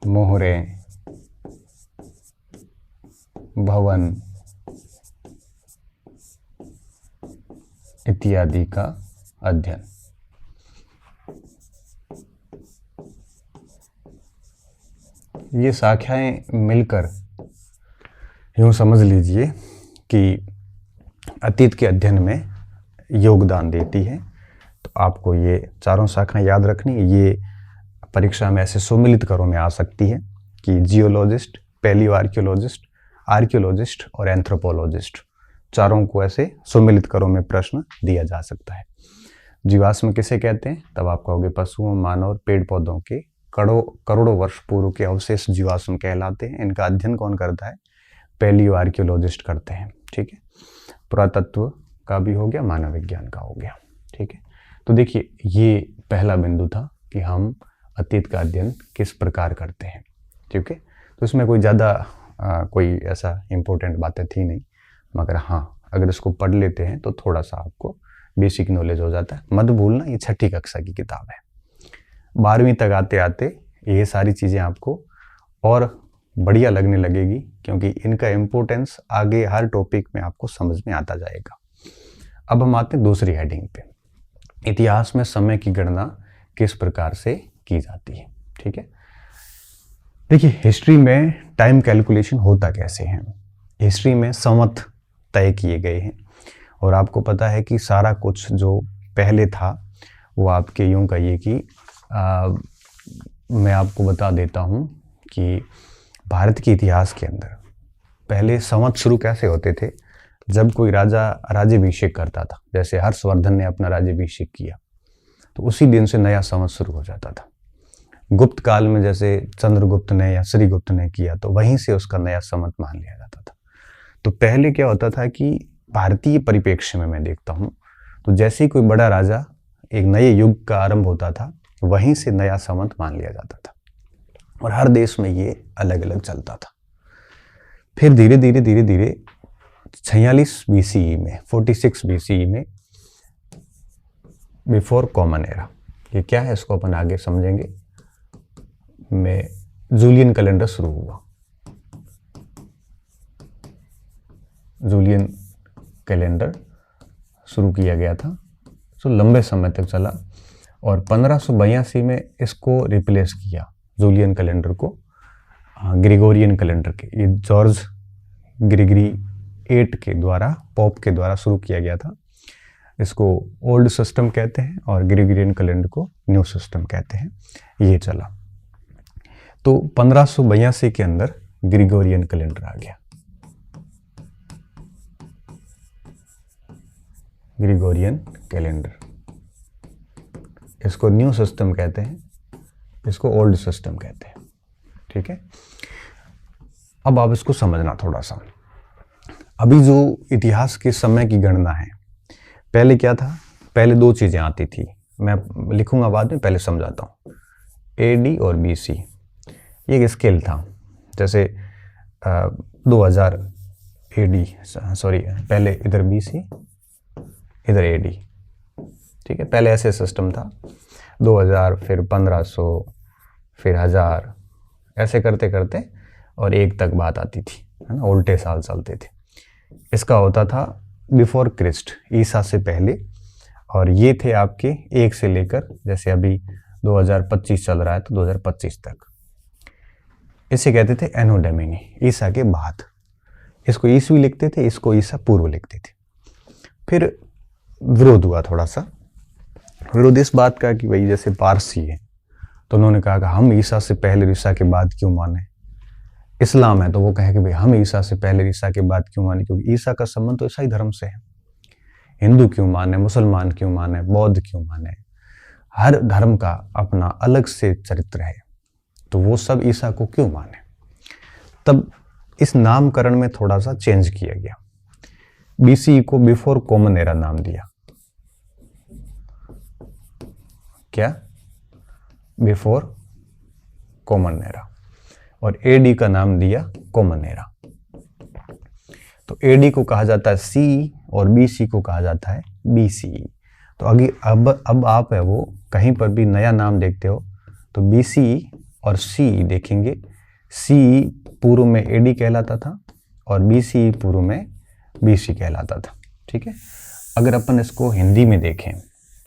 मोहरे, भवन इत्यादि का अध्ययन। ये शाखाएं मिलकर यूँ समझ लीजिए कि अतीत के अध्ययन में योगदान देती है। तो आपको ये चारों शाखाएं याद रखनी। ये परीक्षा में ऐसे सुमिलित करों में आ सकती है कि जियोलॉजिस्ट, पैलियो आर्कियोलॉजिस्ट, आर्कियोलॉजिस्ट और एंथ्रोपोलॉजिस्ट, चारों को ऐसे सुमिलित करों में प्रश्न दिया जा सकता है। जीवाश्म किसे कहते हैं? तब आप कहोगे पशुओं, मानव और पेड़ पौधों के करोड़ों वर्ष पूर्व के अवशेष जीवाश्म कहलाते हैं। इनका अध्ययन कौन करता है? पैलियो आर्कियोलॉजिस्ट करते हैं। ठीक है, पुरातत्व का भी हो गया, मानव विज्ञान का हो गया। ठीक है, तो देखिए ये पहला बिंदु था कि हम अतीत का अध्ययन किस प्रकार करते हैं। ठीक है, तो इसमें कोई ज़्यादा कोई ऐसा इम्पोर्टेंट बातें थी नहीं, मगर हाँ, अगर इसको पढ़ लेते हैं तो थोड़ा सा आपको बेसिक नॉलेज हो जाता है। मत भूलना, ये 6ठी कक्षा की किताब है। 12वीं तक आते आते ये सारी चीज़ें आपको और बढ़िया लगने लगेगी, क्योंकि इनका इम्पोर्टेंस आगे हर टॉपिक में आपको समझ में आता जाएगा। अब हम आते हैं दूसरी हेडिंग पे, इतिहास में समय की गणना किस प्रकार से की जाती है। ठीक है, देखिए हिस्ट्री में टाइम कैलकुलेशन होता कैसे है। हिस्ट्री में संवत तय किए गए हैं, और आपको पता है कि सारा कुछ जो पहले था वो आपके यूं कहिए कि मैं आपको बता देता हूं कि भारत के इतिहास के अंदर पहले संवत शुरू कैसे होते थे। जब कोई राजा राज्याभिषेक करता था, जैसे हर्षवर्धन ने अपना राज्याभिषेक किया, तो उसी दिन से नया संवत शुरू हो जाता था। गुप्त काल में जैसे चंद्रगुप्त ने या श्रीगुप्त ने किया, तो वहीं से उसका नया संवत मान लिया जाता था। तो पहले क्या होता था कि भारतीय परिप्रेक्ष्य में मैं देखता हूँ, तो जैसे ही कोई बड़ा राजा एक नए युग का आरंभ होता था, वहीं से नया संवत मान लिया जाता था, और हर देश में ये अलग अलग चलता था। फिर धीरे धीरे 46 BCE में 46 BCE में बिफोर कॉमन एरा, ये क्या है इसको अपन आगे समझेंगे, में जूलियन कैलेंडर शुरू हुआ। जूलियन कैलेंडर शुरू किया गया था, जो लंबे समय तक चला, और 1582 में इसको रिप्लेस किया, जूलियन कैलेंडर को ग्रेगोरियन कैलेंडर के। ये जॉर्ज ग्रेगरी 8 के द्वारा, पोप के द्वारा शुरू किया गया था। इसको ओल्ड सिस्टम कहते हैं और ग्रेगोरियन कैलेंडर को न्यू सिस्टम कहते हैं। ये चला, तो 1582 के अंदर ग्रेगोरियन कैलेंडर आ गया। ग्रेगोरियन कैलेंडर, इसको न्यू सिस्टम कहते हैं, इसको ओल्ड सिस्टम कहते हैं। ठीक है, अब आप इसको समझना थोड़ा सा। अभी जो इतिहास के समय की गणना है, पहले क्या था? पहले 2 चीजें आती थी, मैं लिखूंगा बाद में, पहले समझाता हूँ। AD और BC, ये एक स्केल था। जैसे 2000 AD, सॉरी पहले इधर BC इधर AD। ठीक है, पहले ऐसे सिस्टम था, 2000 फिर 1500 फिर 1000, ऐसे करते करते और 1 तक बात आती थी, है ना, उल्टे साल चलते थे। इसका होता था बिफोर क्रिस्ट, ईसा से पहले, और ये थे आपके 1 से लेकर, जैसे अभी 2025 चल रहा है तो 2025 तक। इसे कहते थे एनो डोमिनी, ईसा के बाद। इसको ईसवी लिखते थे, इसको ईसा पूर्व लिखते थे। फिर विरोध हुआ थोड़ा सा, विरोध इस बात का कि भाई जैसे पारसी है, तो उन्होंने कहा कि हम ईसा से पहले ईसा के बाद क्यों माने। इस्लाम है तो वो कहे कि भाई हम ईसा से पहले ईसा के बाद क्यों माने, क्योंकि ईसा का संबंध तो ईसाई धर्म से है। हिंदू क्यों माने, मुसलमान क्यों माने, बौद्ध क्यों माने, हर धर्म का अपना अलग से चरित्र है, तो वो सब ईसा को क्यों माने। तब इस नामकरण में थोड़ा सा चेंज किया गया। BC को बिफोर कॉमन एरा नाम दिया। क्या? Before common era. और AD का नाम दिया कॉमन एरा। तो AD को कहा जाता है CE और BC को कहा जाता है BCE। तो अब आप है वो कहीं पर भी नया नाम देखते हो तो BCE और CE देखेंगे। CE पूर्व में AD कहलाता था और BCE पूर्व में BC कहलाता था। ठीक है, अगर अपन इसको हिंदी में देखें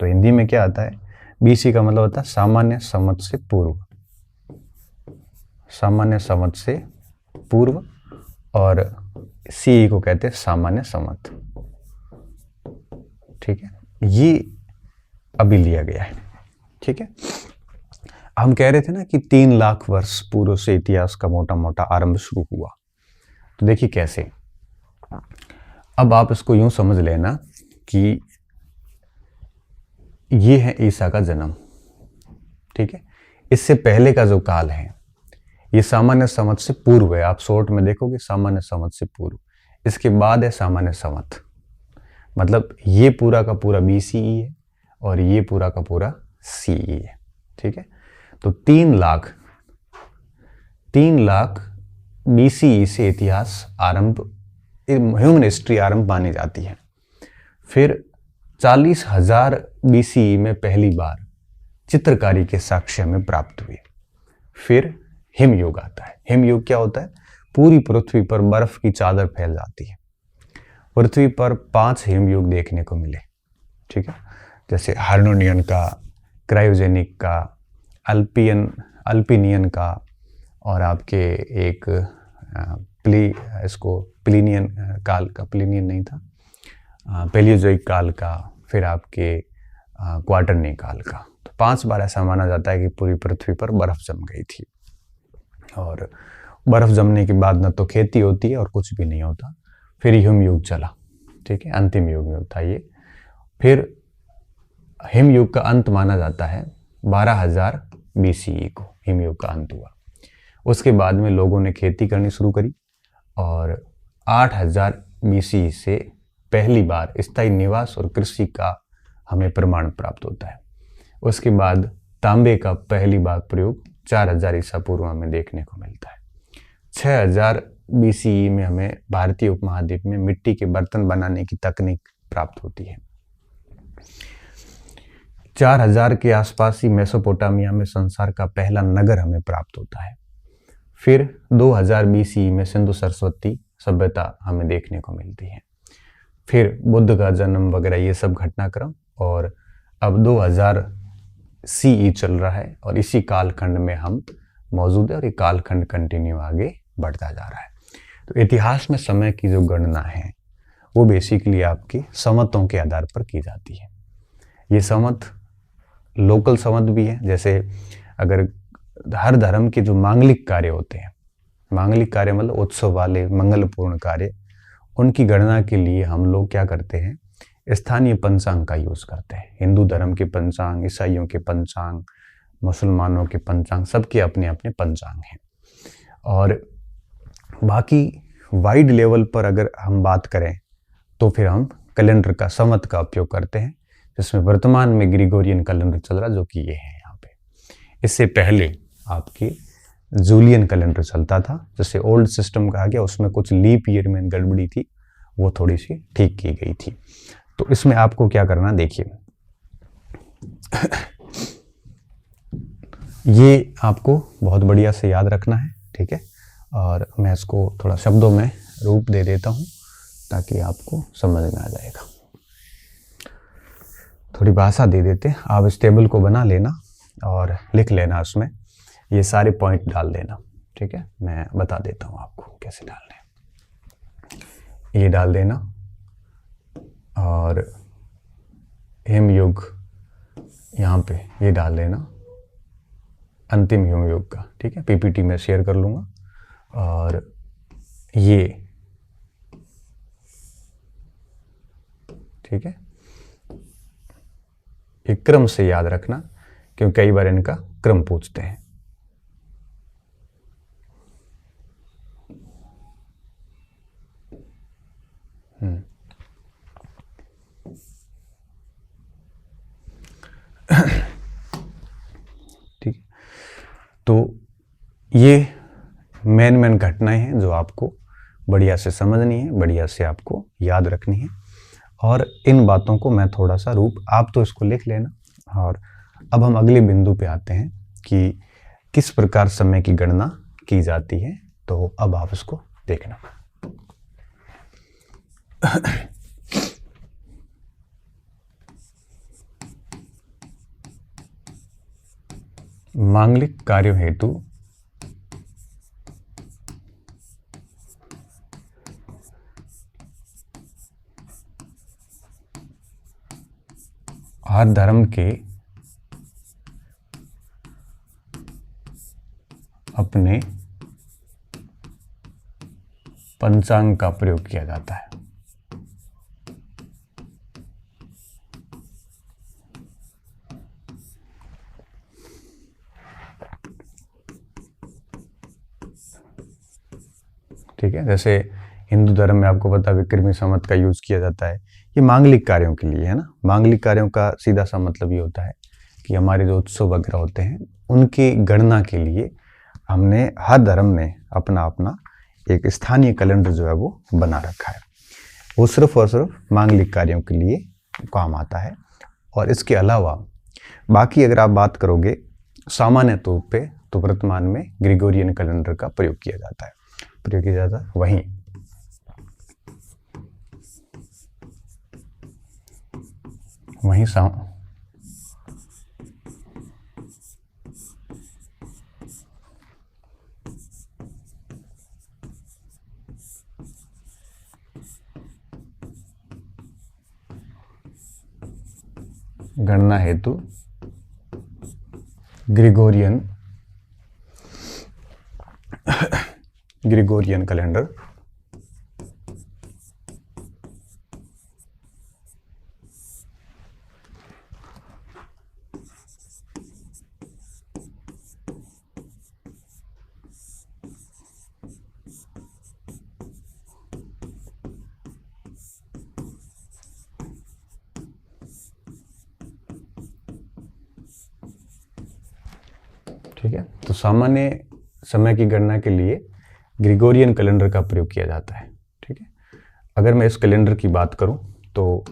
तो हिंदी में क्या आता है? BC का मतलब होता है सामान्य संवत से पूर्व, सामान्य संवत से पूर्व, और CE को कहते हैं सामान्य संवत। ठीक है, ये अभी लिया गया है। ठीक है, हम कह रहे थे ना कि 3 लाख वर्ष पूर्व से इतिहास का मोटा मोटा आरंभ शुरू हुआ। तो देखिए कैसे, अब आप इसको यूं समझ लेना कि ये है ईसा का जन्म। ठीक है, इससे पहले का जो काल है ये सामान्य संवत से पूर्व है। आप शॉर्ट में देखोगे सामान्य संवत से पूर्व, इसके बाद है सामान्य संवत। मतलब ये पूरा का पूरा BCE है और ये पूरा का पूरा CE है। ठीक है, तो 3 लाख BCE से इतिहास आरंभ, ह्यूमन हिस्ट्री आरंभ मानी जाती है। फिर 40,000 BCE में पहली बार चित्रकारी के साक्ष्य हमें प्राप्त हुए। फिर हिमयुग आता है। हिमयुग क्या होता है? पूरी पृथ्वी पर बर्फ की चादर फैल जाती है। पृथ्वी पर 5 हिमयुग देखने को मिले। ठीक है, जैसे हार्नोनियन का, क्रायोजेनिक का, अल्पिनियन का, और आपके एक प्लीनियन काल का, प्लीनियन नहीं था, पेलियोजोइक काल का, फिर आपके क्वाटरनी काल का। तो 5 बार ऐसा माना जाता है कि पूरी पृथ्वी पर बर्फ जम गई थी। और बर्फ जमने के बाद न तो खेती होती है और कुछ भी नहीं होता। फिर हिमयुग चला। ठीक है, अंतिम युग था ये। फिर हिमयुग का अंत माना जाता है 12,000 BCE को हिमयुग का अंत हुआ। उसके बाद में लोगों ने खेती करनी शुरू करी और 8,000 BCE से पहली बार स्थायी निवास और कृषि का हमें प्रमाण प्राप्त होता है। उसके बाद तांबे का पहली बार प्रयोग 4,000 ईसा पूर्व में देखने को मिलता है। 6,000 BCE में हमें भारतीय उपमहाद्वीप में मिट्टी के बर्तन बनाने की तकनीक प्राप्त होती है। 4,000 के आसपास ही मेसोपोटामिया में संसार का पहला नगर हमें प्राप्त होता है। फिर 2,000 BCE में सिंधु सरस्वती सभ्यता हमें देखने को मिलती है। फिर बुद्ध का जन्म वगैरह ये सब घटनाक्रम, और अब 2000 CE चल रहा है और इसी कालखंड में हम मौजूद है और ये कालखंड कंटिन्यू आगे बढ़ता जा रहा है। तो इतिहास में समय की जो गणना है वो बेसिकली आपकी संवतों के आधार पर की जाती है। ये संवत लोकल संवत भी है, जैसे अगर हर धर्म के जो मांगलिक कार्य होते हैं, मांगलिक कार्य मतलब उत्सव वाले मंगलपूर्ण कार्य, उनकी गणना के लिए हम लोग क्या करते हैं, स्थानीय पंचांग का यूज करते हैं। हिंदू धर्म के पंचांग, ईसाइयों के पंचांग, मुसलमानों के पंचांग, सबके अपने अपने पंचांग हैं। और बाकी वाइड लेवल पर अगर हम बात करें तो फिर हम कैलेंडर का, संवत का उपयोग करते हैं, जिसमें वर्तमान में ग्रिगोरियन कैलेंडर चल रहा जो कि ये है यहाँ पे। इससे पहले आपकी जूलियन कैलेंडर चलता था, जैसे ओल्ड सिस्टम कहा गया, उसमें कुछ लीप ईयर में गड़बड़ी थी, वो थोड़ी सी ठीक की गई थी। तो इसमें आपको क्या करना, देखिए ये आपको बहुत बढ़िया से याद रखना है। ठीक है, और मैं इसको थोड़ा शब्दों में रूप दे देता हूँ ताकि आपको समझ में आ जाएगा। थोड़ी भाषा दे देते हैं। आप इस टेबल को बना लेना और लिख लेना, उसमें ये सारे पॉइंट डाल देना। ठीक है, मैं बता देता हूँ आपको कैसे डालने हैं। ये डाल देना और हिमयुग यहाँ पे ये डाल देना, अंतिम हिमयुग का। ठीक है, PPT में शेयर कर लूँगा। और ये ठीक है, एक क्रम से याद रखना क्योंकि कई बार इनका क्रम पूछते हैं। ठीक है, तो ये मेन घटनाएं हैं जो आपको बढ़िया से समझनी है, बढ़िया से आपको याद रखनी है। और इन बातों को मैं थोड़ा सा रूप, आप तो इसको लिख लेना। और अब हम अगले बिंदु पे आते हैं कि किस प्रकार समय की गणना की जाती है। तो अब आप इसको देखना। मांगलिक कार्यों हेतु हर धर्म के अपने पंचांग का प्रयोग किया जाता है। ठीक है, जैसे हिंदू धर्म में आपको पता है विक्रमी संवत का यूज किया जाता है, ये मांगलिक कार्यों के लिए है ना। मांगलिक कार्यों का सीधा सा मतलब ये होता है कि हमारे जो उत्सव वगैरह होते हैं उनकी गणना के लिए हमने, हर धर्म ने अपना अपना एक स्थानीय कैलेंडर जो है वो बना रखा है। वो सिर्फ और सिर्फ मांगलिक कार्यों के लिए काम आता है। और इसके अलावा बाकी अगर आप बात करोगे सामान्य तौर पे, तो वर्तमान में ग्रिगोरियन कैलेंडर का प्रयोग किया जाता है। वहीं गणना हेतु ग्रिगोरियन कैलेंडर ठीक है। तो सामान्य समय की गणना के लिए ग्रिगोरियन कैलेंडर का प्रयोग किया जाता है। ठीक है, अगर मैं इस कैलेंडर की बात करूं तो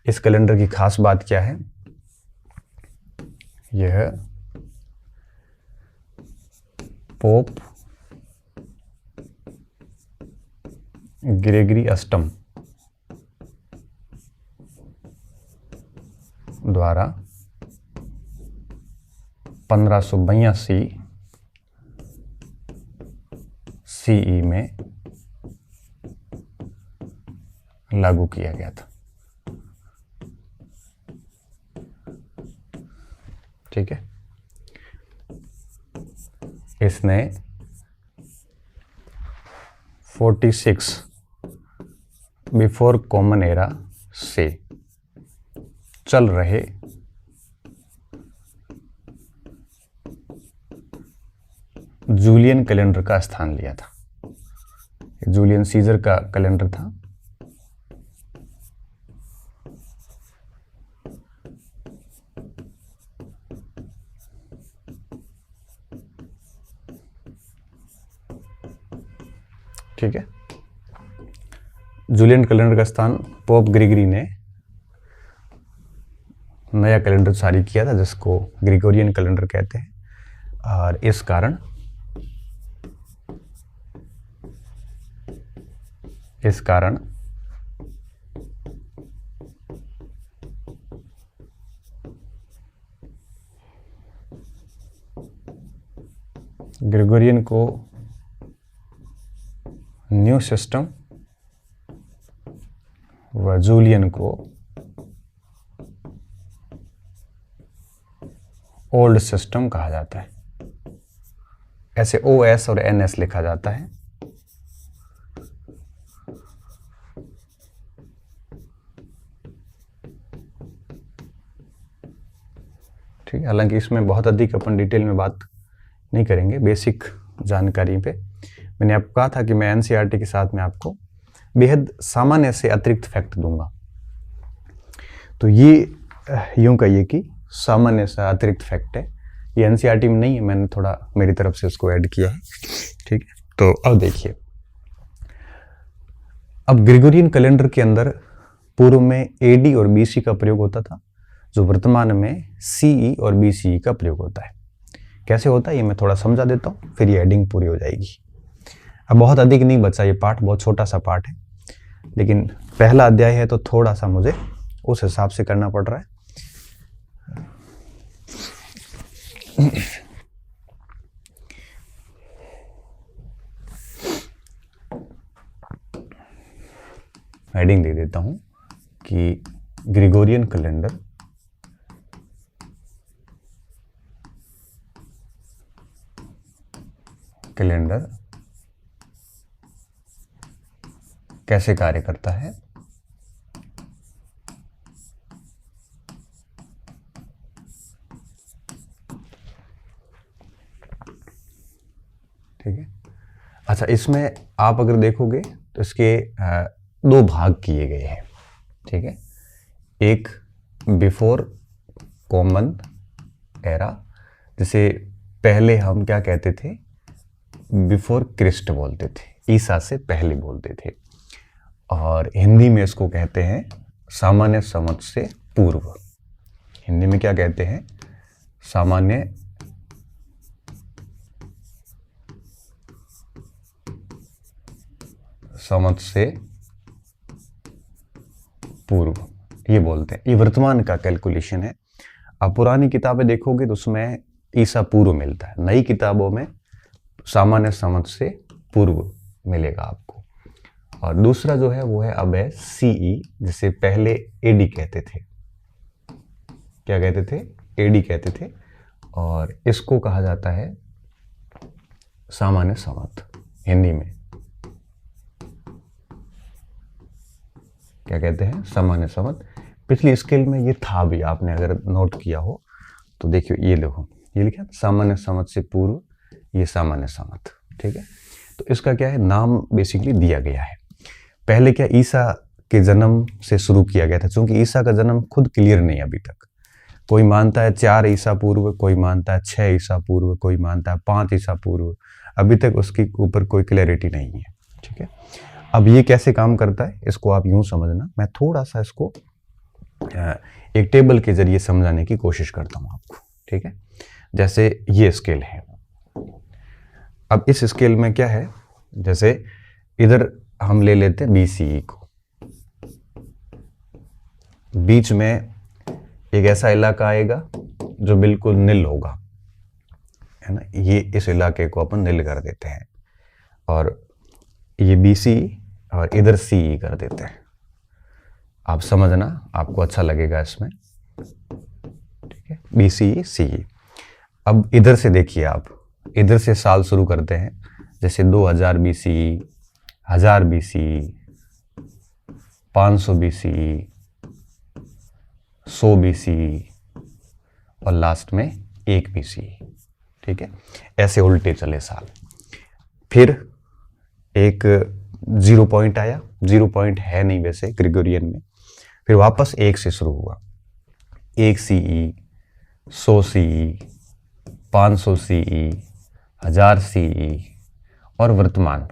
इस कैलेंडर की खास बात क्या है, यह पोप ग्रेगरी अष्टम द्वारा 1582 सीई में लागू किया गया था। ठीक है, इसने 46 बिफोर कॉमन एरा से चल रहे जूलियन कैलेंडर का स्थान लिया था। जूलियन सीजर का कैलेंडर था। ठीक है, जूलियन कैलेंडर का स्थान पोप ग्रेगरी ने नया कैलेंडर जारी किया था जिसको ग्रिगोरियन कैलेंडर कहते हैं। और इस कारण ग्रिगोरियन को न्यू सिस्टम व जूलियन को ओल्ड सिस्टम कहा जाता है। ऐसे OS और NS लिखा जाता है। ठीक है, हालांकि इसमें बहुत अधिक अपन डिटेल में बात नहीं करेंगे, बेसिक जानकारी पे। मैंने आपको कहा था कि मैं NCERT के साथ में आपको बेहद सामान्य से अतिरिक्त फैक्ट दूंगा। तो ये यूं कहिए कि सामान्य सा अतिरिक्त फैक्ट है, ये NCERT में नहीं है, मैंने थोड़ा मेरी तरफ से इसको ऐड किया है। ठीक है, तो अब देखिए, अब ग्रिगोरियन कैलेंडर के अंदर पूर्व में AD और BC का प्रयोग होता था, जो वर्तमान में CE और BCE का प्रयोग होता है। कैसे होता है ये मैं थोड़ा समझा देता हूँ, फिर ये हेडिंग पूरी हो जाएगी। अब बहुत अधिक नहीं बचा, ये पार्ट बहुत छोटा सा पार्ट है, लेकिन पहला अध्याय है तो थोड़ा सा मुझे उस हिसाब से करना पड़ रहा है। हेडिंग दे देता हूं कि ग्रिगोरियन कैलेंडर कैसे कार्य करता है। ठीक है, अच्छा, इसमें आप अगर देखोगे तो इसके दो भाग किए गए हैं, ठीक है। एक बिफोर कॉमन एरा, जिसे पहले हम क्या कहते थे, बिफोर क्रिस्ट बोलते थे, ईसा से पहले बोलते थे, और हिंदी में इसको कहते हैं सामान्य संवत से पूर्व। हिंदी में क्या कहते हैं, सामान्य संवत से पूर्व, ये बोलते हैं। ये वर्तमान का कैलकुलेशन है। आप पुरानी किताबें देखोगे तो उसमें ईसा पूर्व मिलता है, नई किताबों में सामान्य संवत से पूर्व मिलेगा आपको। और दूसरा जो है वो है अब है सीई, जिसे पहले एडी कहते थे। क्या कहते थे, एडी कहते थे, और इसको कहा जाता है सामान्य संवत। हिंदी में क्या कहते हैं, सामान्य संवत। पिछली स्केल में ये था भी, आपने अगर नोट किया हो तो देखियो, ये देखो, ये लिखा सामान्य संवत से पूर्व, ये सामान्य संवत, ठीक है। तो इसका क्या है, नाम बेसिकली दिया गया है। पहले क्या ईसा के जन्म से शुरू किया गया था, क्योंकि ईसा का जन्म खुद क्लियर नहीं अभी तक। कोई मानता है 4 ईसा पूर्व, कोई मानता है 6 ईसा पूर्व, कोई मानता है 5 ईसा पूर्व। अभी तक उसके ऊपर कोई क्लैरिटी नहीं है, ठीक है। अब ये कैसे काम करता है, इसको आप यूं समझना, मैं थोड़ा सा इसको एक टेबल के जरिए समझाने की कोशिश करता हूं आपको, ठीक है। जैसे ये स्केल है, अब इस स्केल में क्या है, जैसे इधर हम ले लेते हैं BCE को, बीच में एक ऐसा इलाका आएगा जो बिल्कुल नील होगा, है ना। ये इस इलाके को अपन नील कर देते हैं, और ये BCE और इधर CE कर देते हैं। आप समझना, आपको अच्छा लगेगा इसमें, ठीक है। BCE CE। अब इधर से देखिए, आप इधर से साल शुरू करते हैं, जैसे 2000 BCE, 1000 BCE, 500 BCE, 100 BCE, और लास्ट में 1 BCE, ठीक है। ऐसे उल्टे चले साल। फिर एक 0 पॉइंट आया, 0 पॉइंट है नहीं वैसे ग्रेगोरियन में। फिर वापस 1 से शुरू हुआ, 1 CE, 100 CE, 500 CE, 1000 CE, और वर्तमान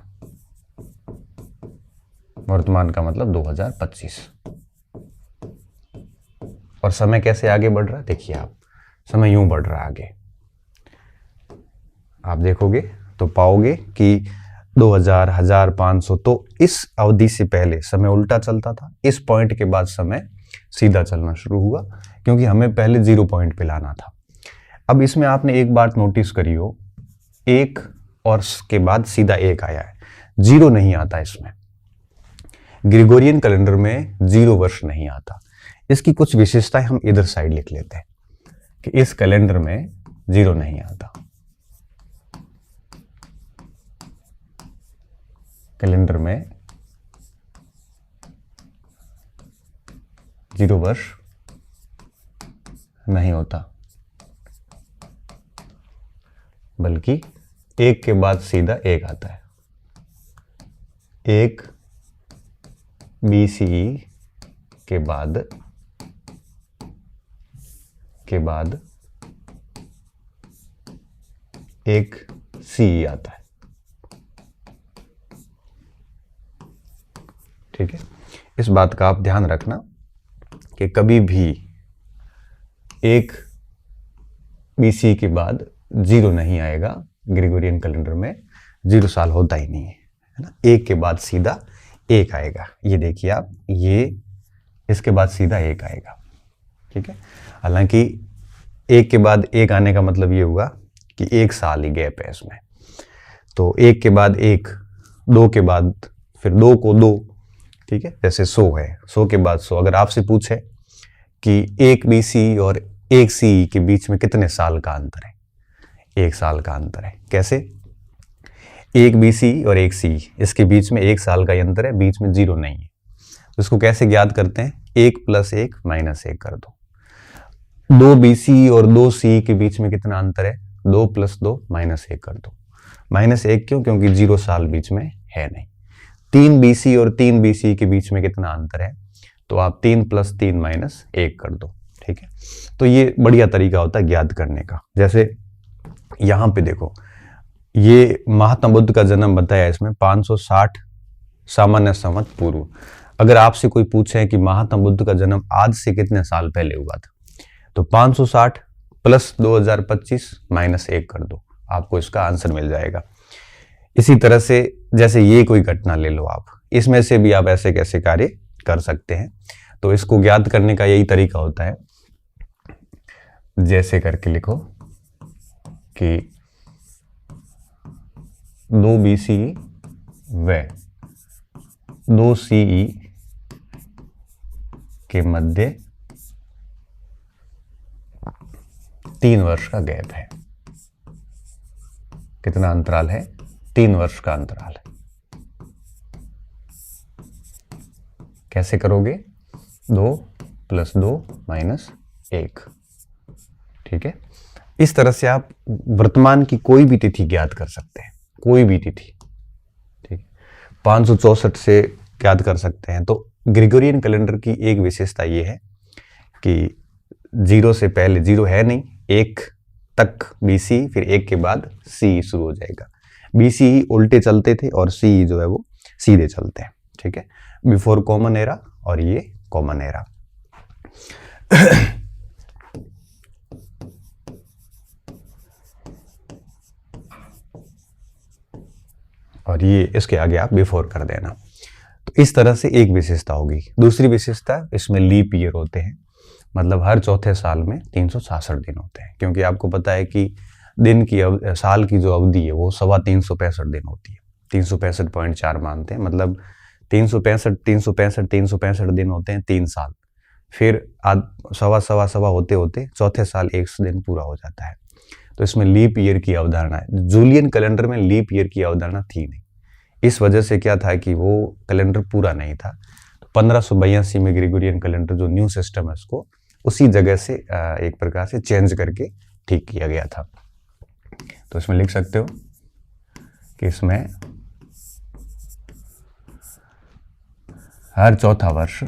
का मतलब 2025। और समय कैसे आगे बढ़ रहा है, देखिए आप, समय यूं बढ़ रहा है आगे। आप देखोगे तो पाओगे कि 2000, 1500, तो इस अवधि से पहले समय उल्टा चलता था। इस पॉइंट के बाद समय सीधा चलना शुरू हुआ, क्योंकि हमें पहले 0 पॉइंट पे लाना था। अब इसमें आपने एक बात नोटिस करी हो, 1 और के बाद सीधा 1 आया है, 0 नहीं आता इसमें। ग्रेगोरियन कैलेंडर में 0 वर्ष नहीं आता। इसकी कुछ विशेषताएं हम इधर साइड लिख लेते हैं कि इस कैलेंडर में 0 नहीं आता। कैलेंडर में 0 वर्ष नहीं होता, बल्कि 1 के बाद सीधा 1 आता है। 1 BCE के बाद 1 CE आता है, ठीक है। इस बात का आप ध्यान रखना कि कभी भी 1 BCE के बाद 0 नहीं आएगा। ग्रेगोरियन कैलेंडर में 0 साल होता ही नहीं है, है ना। 1 के बाद सीधा 1 आएगा। ये देखिए आप, ये इसके बाद सीधा 1 आएगा, ठीक है। हालांकि 1 के बाद 1 आने का मतलब ये हुआ कि 1 साल ही गैप है इसमें। तो 1 के बाद 1, 2 के बाद फिर 2 को 2, ठीक है। जैसे 100 है, 100 के बाद 100। अगर आपसे पूछे कि 1 BCE और 1 CE के बीच में कितने साल का अंतर है, 1 साल का अंतर है। कैसे, 1 BCE और 1 CE, इसके बीच में 1 साल का अंतर है, बीच में 0 नहीं है। तो इसको कैसे ज्ञात करते हैं, 1 + 1 - 1 कर दो। 2 BCE और 2 CE के बीच में कितना अंतर है, 2 + 2 - 1 कर दो। -1 क्यों? क्योंकि 0 साल बीच में है नहीं। 3 BC और 3 BC के बीच में कितना अंतर है? तो आप 3 + 3 - 1 कर दो, ठीक है। तो ये बढ़िया तरीका होता है ज्ञात करने का। जैसे यहाँ पे देखो, ये महात्मा बुद्ध का जन्म बताया इसमें 560 सामान्य संवत पूर्व। अगर आपसे कोई पूछे कि महात्मा बुद्ध का जन्म आज से कितने साल पहले हुआ था, तो 560 + 2025 - 1 कर दो, आपको इसका आंसर मिल जाएगा। इसी तरह से जैसे ये कोई घटना ले लो आप, इसमें से भी आप ऐसे कैसे कार्य कर सकते हैं। तो इसको ज्ञात करने का यही तरीका होता है, जैसे करके लिखो कि 2 BC व 2 CE के मध्य 3 वर्ष का गैप है। कितना अंतराल है? 3 वर्ष का अंतराल है। कैसे करोगे? 2 + 2 - 1, ठीक है। इस तरह से आप वर्तमान की कोई भी तिथि ज्ञात कर सकते हैं, कोई भी तिथि, ठीक। 564 से ज्ञात कर सकते हैं। तो ग्रेगोरियन कैलेंडर की एक विशेषता ये है कि 0 से पहले 0 है नहीं, 1 तक BC, फिर 1 के बाद CE शुरू हो जाएगा। BC उल्टे चलते थे और CE जो है वो सीधे चलते हैं, ठीक है। बिफोर कॉमन एरा और ये कॉमन एरा। और ये इसके आगे आप बिफोर कर देना। तो इस तरह से एक विशेषता होगी। दूसरी विशेषता, इसमें लीप ईयर होते हैं, मतलब हर चौथे साल में 366 दिन होते हैं। क्योंकि आपको पता है कि दिन की साल की जो अवधि है वो 365 दिन होती है। 365.4 मानते हैं, मतलब 365 दिन होते हैं 3 साल। फिर सवा होते होते चौथे साल 1 दिन पूरा हो जाता है। तो इसमें लीप ईयर की अवधारणा है। जूलियन कैलेंडर में लीप ईयर की अवधारणा थी नहीं। इस वजह से क्या था कि वो कैलेंडर पूरा नहीं था। तो 1582 में ग्रेगोरियन कैलेंडर जो न्यू सिस्टम है उसको उसी जगह से एक प्रकार से चेंज करके ठीक किया गया था। तो इसमें लिख सकते हो कि इसमें हर चौथा वर्ष,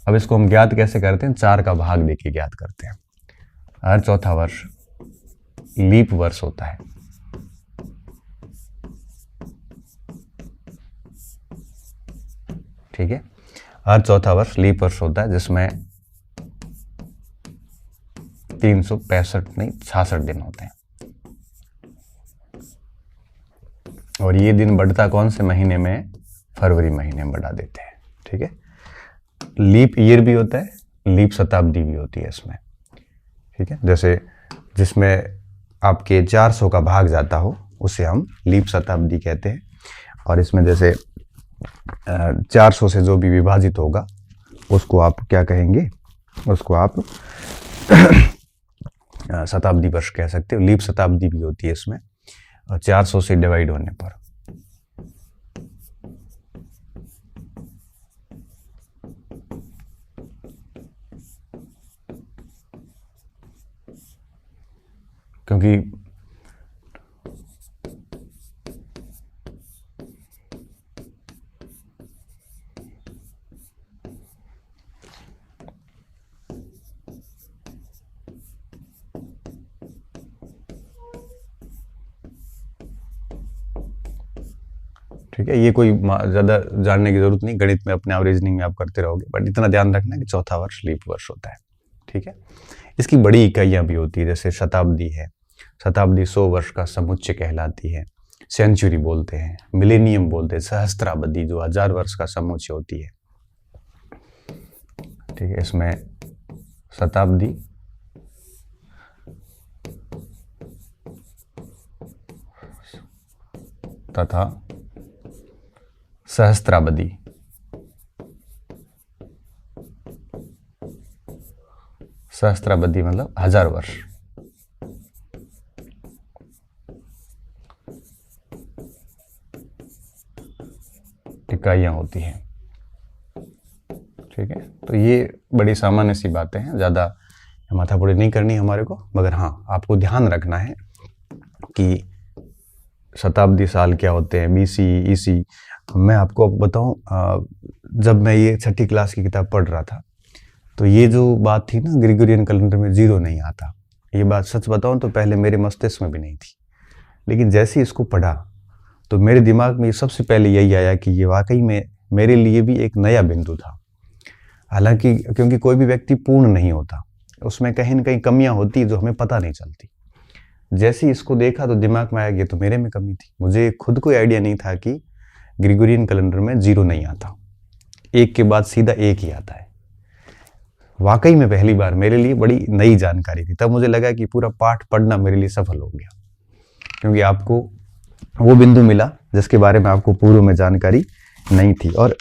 अब इसको हम ज्ञात कैसे करते हैं? 4 का भाग देके ज्ञात करते हैं। हर चौथा वर्ष लीप वर्ष होता है, ठीक है। हर चौथा वर्ष लीप वर्ष होता है, जिसमें 66 दिन होते हैं। और ये दिन बढ़ता कौन से महीने में? फरवरी महीने में बढ़ा देते हैं, ठीक है। लीप ईयर भी होता है, लीप शताब्दी भी होती है इसमें, ठीक है। जैसे जिसमें आपके 400 का भाग जाता हो उसे हम लीप शताब्दी कहते हैं। और इसमें जैसे 400 से जो भी विभाजित होगा उसको आप क्या कहेंगे? उसको आप शताब्दी वर्ष कह सकते हो। लीप शताब्दी भी होती है इसमें, 400 से डिवाइड होने पर। क्योंकि ठीक है, ये कोई ज़्यादा जानने की जरूरत नहीं, गणित में अपने आप रीजनिंग में आप करते रहोगे, बट इतना ध्यान रखना कि चौथा वर्ष लीप वर्ष होता है, ठीक है। इसकी बड़ी इकाइयाँ भी होती है, जैसे शताब्दी है। शताब्दी 100 वर्ष का समुच्चय कहलाती है। सेंचुरी बोलते हैं, मिलेनियम बोलते हैं, सहस्त्राब्दी जो 1000 वर्ष का समुच्चय होती है, ठीक है। इसमें शताब्दी तथा सहस्त्राब्दी, सहस्त्राब्दी मतलब 1000 वर्ष, इकाइयाँ होती हैं, ठीक है। तो ये बड़ी सामान्य सी बातें हैं, ज़्यादा माथापड़ी नहीं करनी हमारे को, मगर हाँ आपको ध्यान रखना है कि शताब्दी साल क्या होते हैं, BC EC। मैं आपको अब बताऊं, जब मैं ये 6ठी क्लास की किताब पढ़ रहा था तो ये जो बात थी ना, ग्रेगोरियन कैलेंडर में 0 नहीं आता, ये बात सच बताऊं तो पहले मेरे मस्तिष्क में भी नहीं थी। लेकिन जैसे ही इसको पढ़ा तो मेरे दिमाग में सबसे पहले यही आया कि ये वाकई में मेरे लिए भी एक नया बिंदु था। हालांकि क्योंकि कोई भी व्यक्ति पूर्ण नहीं होता, उसमें कहीं ना कहीं कमियां होती जो हमें पता नहीं चलती। जैसे ही इसको देखा तो दिमाग में आया कि तो मेरे में कमी थी। मुझे खुद कोई आइडिया नहीं था कि ग्रेगोरियन कैलेंडर में 0 नहीं आता, एक के बाद सीधा एक ही आता है। वाकई में पहली बार मेरे लिए बड़ी नई जानकारी थी। तब मुझे लगा कि पूरा पाठ पढ़ना मेरे लिए सफल हो गया, क्योंकि आपको वो बिंदु मिला जिसके बारे में आपको पूर्व में जानकारी नहीं थी। और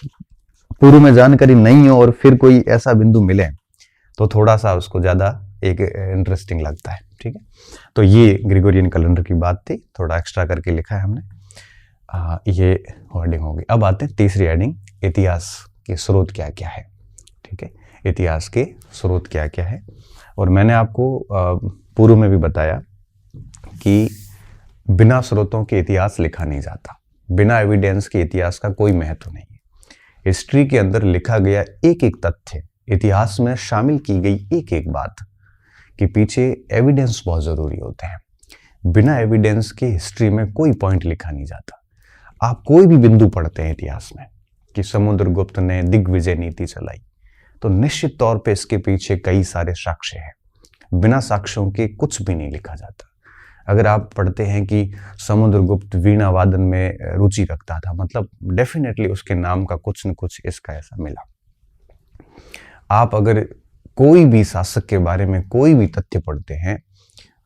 पूर्व में जानकारी नहीं हो और फिर कोई ऐसा बिंदु मिले तो थोड़ा सा उसको ज़्यादा एक इंटरेस्टिंग लगता है। ठीक है, तो ये ग्रेगोरियन कैलेंडर की बात थी, थोड़ा एक्स्ट्रा करके लिखा है हमने। ये वर्डिंग होगी। अब आते हैं तीसरी हेडिंग, इतिहास के स्रोत क्या क्या है। ठीक है, इतिहास के स्रोत क्या क्या है। और मैंने आपको पूर्व में भी बताया कि बिना स्रोतों के इतिहास लिखा नहीं जाता, बिना एविडेंस के इतिहास का कोई महत्व नहीं है। हिस्ट्री के अंदर लिखा गया एक एक तथ्य, इतिहास में शामिल की गई एक एक बात के पीछे एविडेंस बहुत जरूरी होते हैं। बिना एविडेंस के हिस्ट्री में कोई पॉइंट लिखा नहीं जाता। आप कोई भी बिंदु पढ़ते हैं इतिहास में कि समुद्रगुप्त ने दिग्विजय नीति चलाई, तो निश्चित तौर पे इसके पीछे कई सारे साक्ष्य हैं। बिना साक्ष्यों के कुछ भी नहीं लिखा जाता। अगर आप पढ़ते हैं कि समुद्रगुप्त वीणा वादन में रुचि रखता था, मतलब डेफिनेटली उसके नाम का कुछ न कुछ इसका ऐसा मिला। आप अगर कोई भी शासक के बारे में कोई भी तथ्य पढ़ते हैं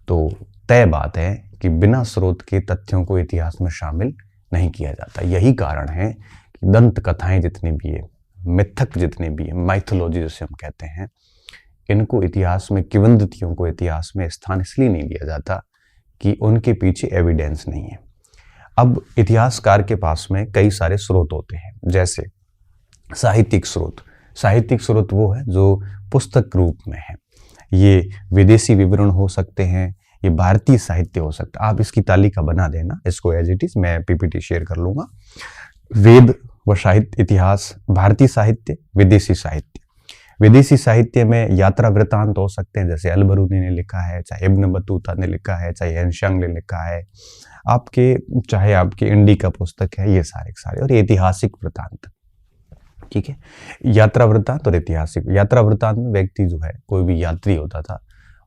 तो तय बात है कि बिना स्रोत के तथ्यों को इतिहास में शामिल नहीं किया जाता। यही कारण है कि दंत कथाएं जितनी भी है, मिथक जितने भी है, माइथोलॉजी जिसे हम कहते हैं, इनको इतिहास में, किंवदंतियों को इतिहास में स्थान इसलिए नहीं दिया जाता कि उनके पीछे एविडेंस नहीं है। अब इतिहासकार के पास में कई सारे स्रोत होते हैं, जैसे साहित्यिक स्रोत। साहित्यिक स्रोत वो है जो पुस्तक रूप में है। ये विदेशी विवरण हो सकते हैं, ये भारतीय साहित्य हो सकता है। आप इसकी तालिका बना देना, इसको एज इट इज, मैं PPT शेयर कर लूंगा। वेद व साहित्य, इतिहास, भारतीय साहित्य, विदेशी साहित्य। विदेशी साहित्य में यात्रा वृत्तांत हो सकते हैं, जैसे अल-बरूनी ने लिखा है, चाहे इब्न बतूता ने लिखा है, चाहे हेनशांग ने लिखा है, चाहे आपके इंडिका पुस्तक है, ये सारे सारे। और ऐतिहासिक वृत्तांत, ठीक है, यात्रा वृत्तांत और ऐतिहासिक। यात्रा वृत्तांत में व्यक्ति जो है, कोई भी यात्री होता था,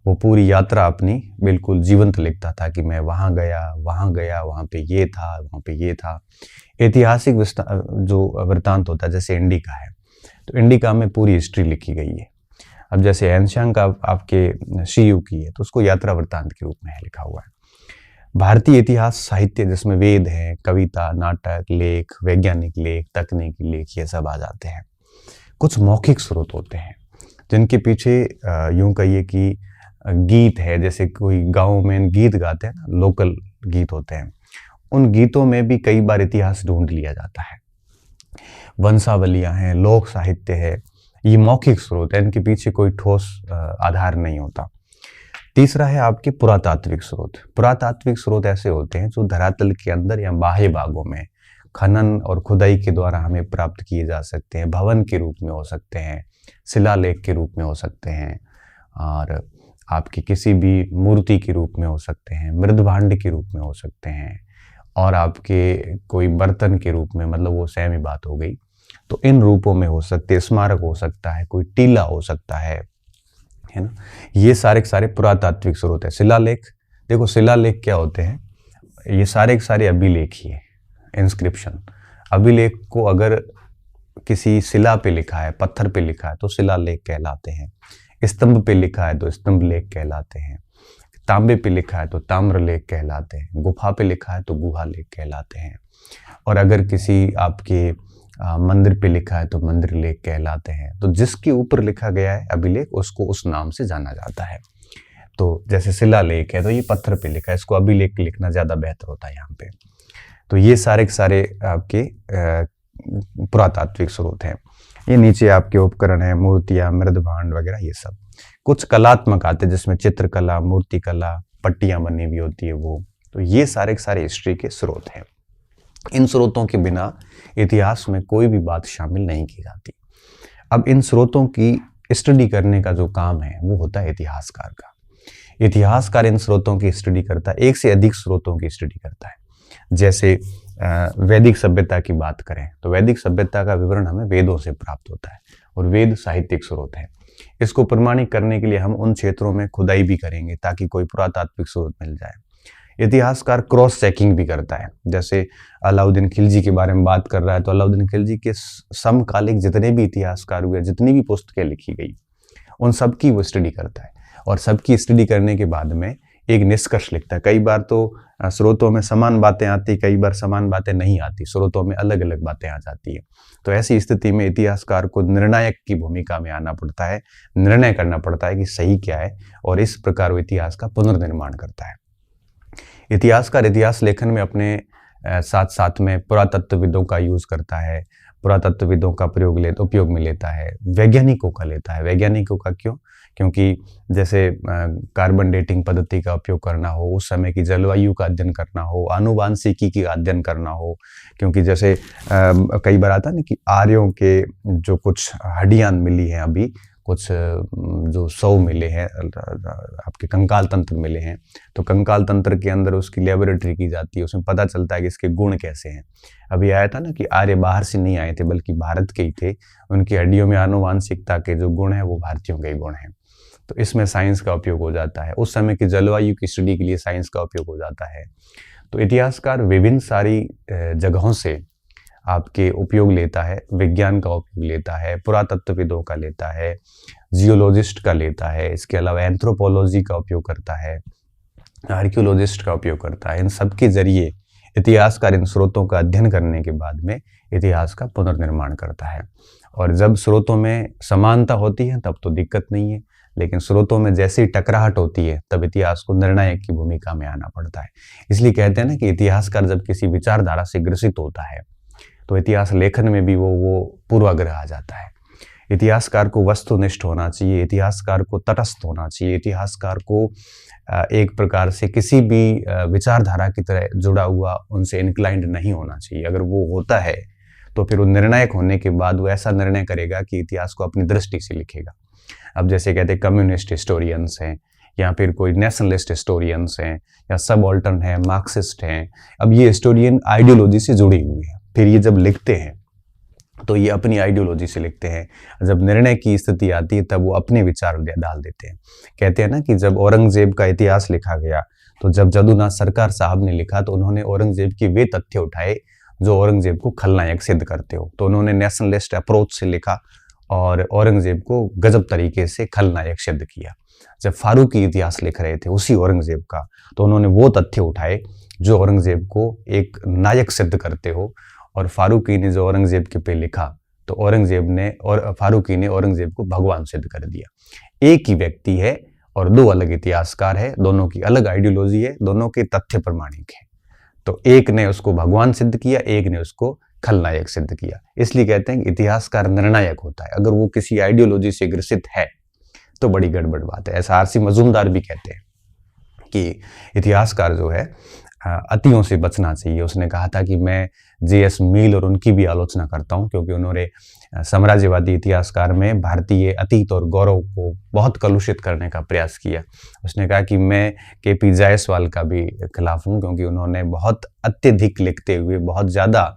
वो पूरी यात्रा अपनी बिल्कुल जीवंत लिखता था कि मैं वहां गया, वहां पे ये था, वहां पे ये था। ऐतिहासिक जो वृत्तांत होता है, जैसे इंडिका है, तो इंडिका में पूरी हिस्ट्री लिखी गई है। अब जैसे हेनशांग का आपके शियू की है, तो उसको यात्रा वृत्तांत के रूप में लिखा हुआ है। भारतीय इतिहास साहित्य जिसमें वेद है, कविता, नाटक, लेख, वैज्ञानिक लेख, तकनीकी लेख, ये सब आ जाते हैं। कुछ मौखिक स्रोत होते हैं जिनके पीछे यूं कहिए कि गीत है, जैसे कोई गाँव में गीत गाते हैं ना, लोकल गीत होते हैं, उन गीतों में भी कई बार इतिहास ढूंढ लिया जाता है। वंशावलियां हैं, लोक साहित्य है, ये मौखिक स्रोत है, इनके पीछे कोई ठोस आधार नहीं होता। तीसरा है आपके पुरातात्विक स्रोत। पुरातात्विक स्रोत ऐसे होते हैं जो धरातल के अंदर या बाह्य भागों में खनन और खुदाई के द्वारा हमें प्राप्त किए जा सकते हैं। भवन के रूप में हो सकते हैं, शिलालेख के रूप में हो सकते हैं, और आपकी किसी भी मूर्ति के रूप में हो सकते हैं, मृदभांड के रूप में हो सकते हैं, और आपके कोई बर्तन के रूप में, मतलब वो सेम ही बात हो गई। तो इन रूपों में हो सकते हैं, स्मारक हो सकता है, कोई टीला हो सकता है ना। ये सारे के सारे पुरातात्विक स्रोत है। शिलालेख, देखो शिलालेख क्या होते हैं, ये सारे के सारे अभिलेख ही है, इंस्क्रिप्शन। अभिलेख को अगर किसी शिला पे लिखा है, पत्थर पे लिखा है, तो शिलालेख कहलाते हैं। स्तंभ पे लिखा है तो स्तंभ लेख कहलाते हैं। तांबे पे लिखा है तो ताम्र लेख कहलाते हैं। गुफा पे लिखा है तो गुहा लेख कहलाते हैं। और अगर किसी आपके मंदिर पे लिखा है तो मंदिर लेख कहलाते हैं। तो जिसके ऊपर लिखा गया है अभिलेख, उसको उस नाम से जाना जाता है। तो जैसे शिलालेख है तो ये पत्थर पे लिखा है, इसको अभिलेख लिखना ज्यादा बेहतर होता है यहाँ पे। तो ये सारे के सारे आपके पुरातात्विक स्रोत हैं। ये नीचे आपके उपकरण है, मूर्तियां, मृदभांड वगैरह, ये सब। कुछ कलात्मक आते हैं जिसमें चित्रकला, मूर्तिकला, पट्टियां बनी हुई होती है वो, तो ये सारे के सारे हिस्ट्री के स्रोत हैं। इन स्रोतों के बिना इतिहास में कोई भी बात शामिल नहीं की जाती। अब इन स्रोतों की स्टडी करने का जो काम है वो होता है इतिहासकार का। इतिहासकार इन स्रोतों की स्टडी करता है, एक से अधिक स्रोतों की स्टडी करता है। जैसे वैदिक सभ्यता की बात करें तो वैदिक सभ्यता का विवरण हमें वेदों से प्राप्त होता है और वेद साहित्यिक स्रोत है। इसको प्रमाणित करने के लिए हम उन क्षेत्रों में खुदाई भी करेंगे ताकि कोई पुरातात्विक स्रोत मिल जाए। इतिहासकार क्रॉस चेकिंग भी करता है। जैसे अलाउद्दीन खिलजी के बारे में बात कर रहा है तो अलाउद्दीन खिलजी के समकालिक जितने भी इतिहासकार हुए, जितनी भी पुस्तकें लिखी गई, उन सब की वो स्टडी करता है और सबकी स्टडी करने के बाद में एक निष्कर्ष लिखता है। कई बार तो स्रोतों में समान बातें आती, कई बार समान बातें नहीं आती, स्रोतों में अलग अलग बातें आ जाती है। तो ऐसी स्थिति में इतिहासकार को निर्णायक की भूमिका में आना पड़ता है, निर्णय करना पड़ता है कि सही क्या है, और इस प्रकार वो इतिहास का पुनर्निर्माण करता है। इतिहासकार इतिहास लेखन में अपने साथ साथ में पुरातत्वविदों का यूज करता है, पुरातत्वविदों का उपयोग में लेता है, वैज्ञानिकों का लेता है। वैज्ञानिकों का क्यों? क्योंकि जैसे कार्बन डेटिंग पद्धति का उपयोग करना हो, उस समय की जलवायु का अध्ययन करना हो, आनुवांशिकी का अध्ययन करना हो, क्योंकि जैसे कई बार आता है ना कि आर्यों के जो कुछ हड्डियां मिली हैं, अभी कुछ जो शव मिले हैं, आपके कंकाल तंत्र मिले हैं, तो कंकाल तंत्र के अंदर उसकी लेबोरेटरी की जाती है, उसमें पता चलता है कि इसके गुण कैसे हैं। अभी आया था ना कि आर्य बाहर से नहीं आए थे बल्कि भारत के ही थे, उनकी हड्डियों में आनुवांशिकता के जो गुण हैं वो भारतीयों के गुण हैं। तो इसमें साइंस का उपयोग हो जाता है। उस समय की जलवायु की स्टडी के लिए साइंस का उपयोग हो जाता है। तो इतिहासकार विभिन्न सारी जगहों से आपके उपयोग लेता है, विज्ञान का उपयोग लेता है, पुरातत्वविदों का लेता है, जियोलॉजिस्ट का लेता है, इसके अलावा एंथ्रोपोलॉजी का उपयोग करता है, आर्कियोलॉजिस्ट का उपयोग करता है। इन सब के जरिए इतिहासकार इन स्रोतों का अध्ययन करने के बाद में इतिहास का पुनर्निर्माण करता है। और जब स्रोतों में समानता होती है तब तो दिक्कत नहीं है, लेकिन स्रोतों में जैसे ही टकराहट होती है तब इतिहास को निर्णायक की भूमिका में आना पड़ता है। इसलिए कहते हैं ना कि इतिहासकार जब किसी विचारधारा से ग्रसित होता है तो इतिहास लेखन में भी वो पूर्वाग्रह आ जाता है। इतिहासकार को वस्तुनिष्ठ होना चाहिए, इतिहासकार को तटस्थ होना चाहिए, इतिहासकार को एक प्रकार से किसी भी विचारधारा की तरह जुड़ा हुआ, उनसे इंक्लाइंड नहीं होना चाहिए। अगर वो होता है तो फिर वो निर्णायक होने के बाद वो ऐसा निर्णय करेगा कि इतिहास को अपनी दृष्टि से लिखेगा। अब जैसे कहते हैं कम्युनिस्ट हिस्टोरियंस हैं, या फिर कोई नेशनलिस्ट हिस्टोरियंस हैं, या सबऑल्टर्न हैं, मार्क्सिस्ट हैं। अब ये हिस्टोरियन आइडियोलॉजी से जुड़े हुए हैं, फिर ये जब लिखते हैं तो ये अपनी आइडियोलॉजी से लिखते हैं। जब निर्णय की स्थिति आती है तब वो अपने विचार डाल देते हैं। कहते हैं ना कि जब औरंगजेब का इतिहास लिखा गया तो जब जदुनाथ सरकार साहब ने लिखा तो उन्होंने औरंगजेब के वे तथ्य उठाए जो औरंगजेब को खलनायक सिद्ध करते हो। तो उन्होंने नेशनलिस्ट अप्रोच से लिखा और औरंगजेब को गजब तरीके से खलनायक सिद्ध किया। जब फारूकी इतिहास लिख रहे थे उसी औरंगजेब का, तो उन्होंने वो तथ्य उठाए जो औरंगजेब को एक नायक सिद्ध करते हो, और फारूकी ने जो औरंगजेब के पे लिखा तो औरंगजेब ने और फारूकी ने औरंगजेब को भगवान सिद्ध कर दिया। एक ही व्यक्ति है और दो अलग इतिहासकार है, दोनों की अलग आइडियोलॉजी है, दोनों के तथ्य प्रमाणिक है। तो एक ने उसको भगवान सिद्ध किया, एक ने उसको खलनायक सिद्ध किया। इसलिए कहते हैं कि इतिहासकार निर्णायक होता है। अगर वो किसी आइडियोलॉजी से ग्रसित है तो बड़ी गड़बड़ बात है। ऐसा आरसी मजूमदार भी कहते हैं कि इतिहासकार जो है अतियों से बचना चाहिए। उसने कहा था कि मैं जे.एस. मील और उनकी भी आलोचना करता हूं, क्योंकि उन्होंने साम्राज्यवादी इतिहासकार में भारतीय अतीत और गौरव को बहुत कलुषित करने का प्रयास किया। उसने कहा कि मैं के.पी. जायसवाल का भी खिलाफ हूं, क्योंकि उन्होंने बहुत अत्यधिक लिखते हुए बहुत ज़्यादा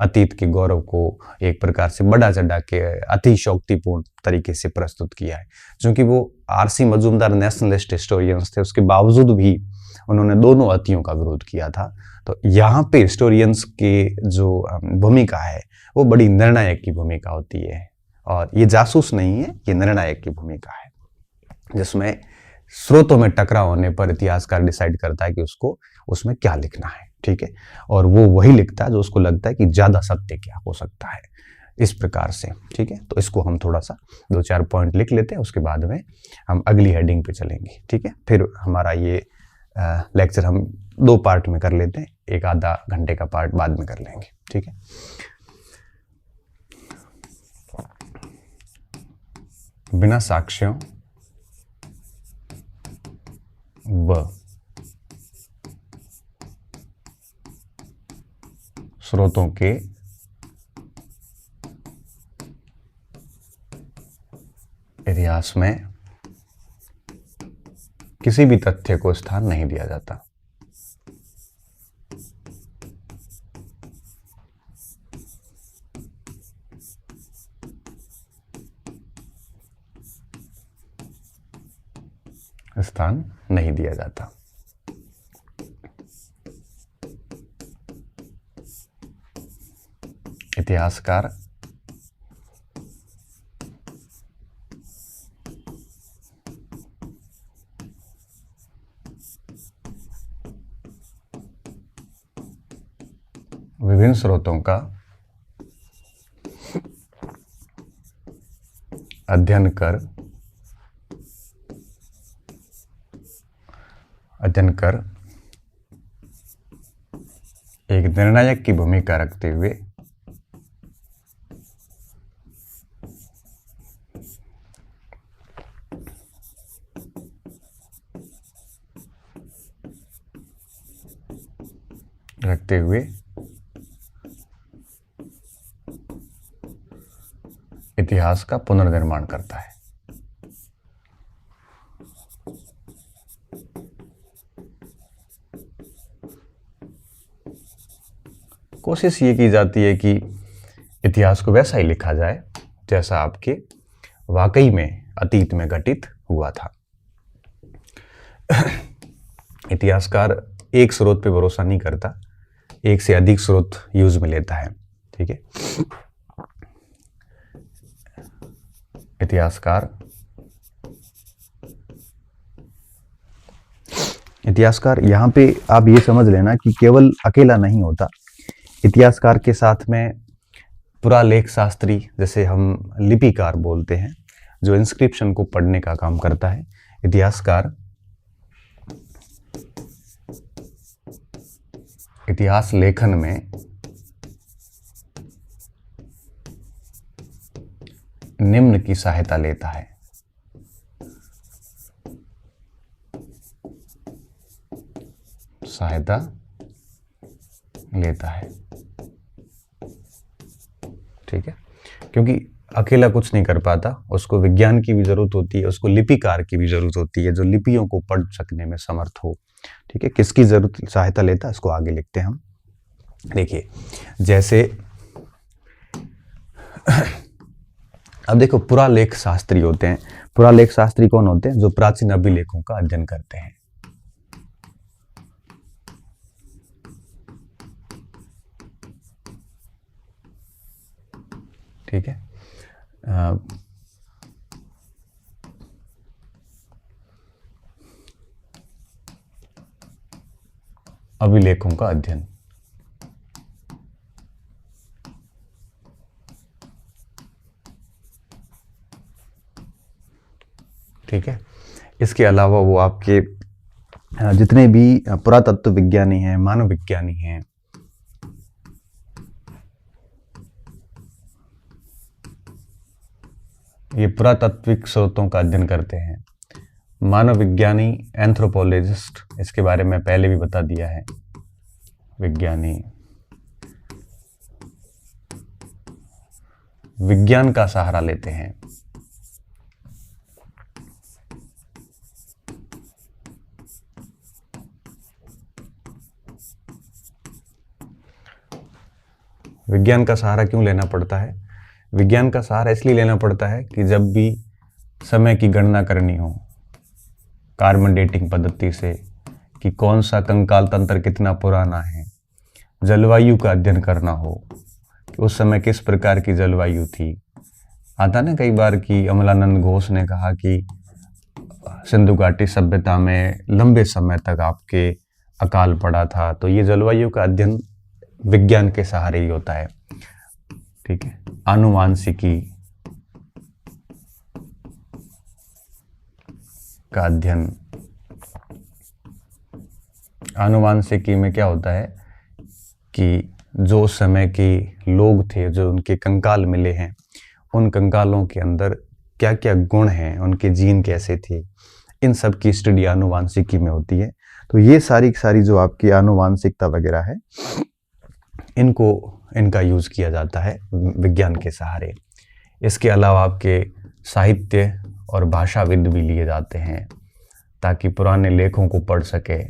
अतीत के गौरव को एक प्रकार से बढ़ा चढ़ा के अतिशयोक्तिपूर्ण तरीके से प्रस्तुत किया है। क्योंकि वो आरसी मजूमदार नेशनलिस्ट हिस्टोरियंस थे, उसके बावजूद भी उन्होंने दोनों अतियों का विरोध किया था। तो यहाँ पे हिस्टोरियंस की जो भूमिका है वो बड़ी निर्णायक की भूमिका होती है, और ये जासूस नहीं है, ये निर्णायक की भूमिका है, जिसमें स्रोतों में टकराव होने पर इतिहासकार डिसाइड करता है कि उसको उसमें क्या लिखना है। ठीक है, और वो वही लिखता है जो उसको लगता है कि ज्यादा सत्य क्या हो सकता है, इस प्रकार से। ठीक है, तो इसको हम थोड़ा सा 2-4 पॉइंट लिख लेते हैं, उसके बाद में हम अगली हेडिंग पे चलेंगे। ठीक है, फिर हमारा ये लेक्चर हम 2 पार्ट में कर लेते हैं, एक आधा घंटे का पार्ट बाद में कर लेंगे। ठीक है, बिना साक्ष्यों व स्रोतों के इतिहास में किसी भी तथ्य को स्थान नहीं दिया जाता। स्थान नहीं दिया जाता। इतिहासकार विभिन्न स्रोतों का अध्ययन कर एक निर्णायक की भूमिका रखते हुए इतिहास का पुनर्निर्माण करता है। कोशिश ये की जाती है कि इतिहास को वैसा ही लिखा जाए जैसा आपके वाकई में अतीत में घटित हुआ था। इतिहासकार एक स्रोत पे भरोसा नहीं करता, एक से अधिक स्रोत यूज में लेता है। ठीक है, इतिहासकार यहाँ पे आप ये समझ लेना कि केवल अकेला नहीं होता। इतिहासकार के साथ में पुरालेख शास्त्री, जैसे हम लिपिकार बोलते हैं, जो इंस्क्रिप्शन को पढ़ने का काम करता है। इतिहासकार इतिहास लेखन में निम्न की सहायता लेता है। ठीक है, क्योंकि अकेला कुछ नहीं कर पाता, उसको विज्ञान की भी जरूरत होती है, उसको लिपिकार की भी जरूरत होती है जो लिपियों को पढ़ सकने में समर्थ हो। ठीक है, किसकी जरूरत सहायता लेता है इसको आगे लिखते हैं हम। देखिए, जैसे अब देखो, पुरालेख शास्त्री होते हैं। पुरालेख शास्त्री कौन होते हैं? जो प्राचीन अभिलेखों का अध्ययन करते हैं। ठीक है, अभिलेखों का अध्ययन। ठीक है, इसके अलावा वो आपके जितने भी पुरातत्व विज्ञानी हैं, मानव विज्ञानी हैं, ये पुरातात्विक स्रोतों का अध्ययन करते हैं। मानव विज्ञानी एंथ्रोपोलॉजिस्ट, इसके बारे में पहले भी बता दिया है। विज्ञानी विज्ञान का सहारा लेते हैं। विज्ञान का सहारा क्यों लेना पड़ता है? विज्ञान का सहारा इसलिए लेना पड़ता है कि जब भी समय की गणना करनी हो कार्बन डेटिंग पद्धति से, कि कौन सा कंकाल तंत्र कितना पुराना है, जलवायु का अध्ययन करना हो कि उस समय किस प्रकार की जलवायु थी। आता ना कई बार कि अमलानंद घोष ने कहा कि सिंधु घाटी सभ्यता में लंबे समय तक आपके अकाल पड़ा था। तो ये जलवायु का अध्ययन विज्ञान के सहारे ही होता है। ठीक है, आनुवांशिकी का अध्ययन। आनुवांशिकी में क्या होता है कि जो समय के लोग थे, जो उनके कंकाल मिले हैं, उन कंकालों के अंदर क्या क्या गुण हैं, उनके जीन कैसे थे, इन सब की स्टडी आनुवांशिकी में होती है। तो ये सारी जो आपकी आनुवांशिकता वगैरह है, इनको इनका यूज़ किया जाता है विज्ञान के सहारे। इसके अलावा आपके साहित्य और भाषाविद भी लिए जाते हैं ताकि पुराने लेखों को पढ़ सके।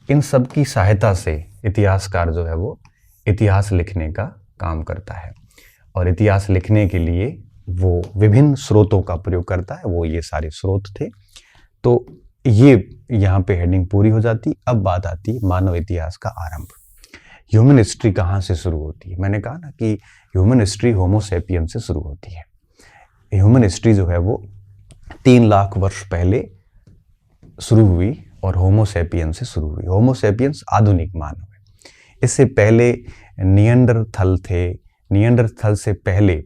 इन सब की सहायता से इतिहासकार जो है वो इतिहास लिखने का काम करता है, और इतिहास लिखने के लिए वो विभिन्न स्रोतों का प्रयोग करता है। वो ये सारे स्रोत थे। तो ये यहाँ पे हेडिंग पूरी हो जाती। अब बात आती है मानव इतिहास का आरंभ। ह्यूमन हिस्ट्री कहाँ से शुरू होती है? मैंने कहा ना कि ह्यूमन हिस्ट्री होमो सेपियंस से शुरू होती है। ह्यूमन हिस्ट्री जो है वो 3 लाख वर्ष पहले शुरू हुई और होमो सेपियंस से शुरू हुई। होमो सेपियंस आधुनिक मानव है। इससे पहले निएंडरथल थे। निएंडरथल से पहले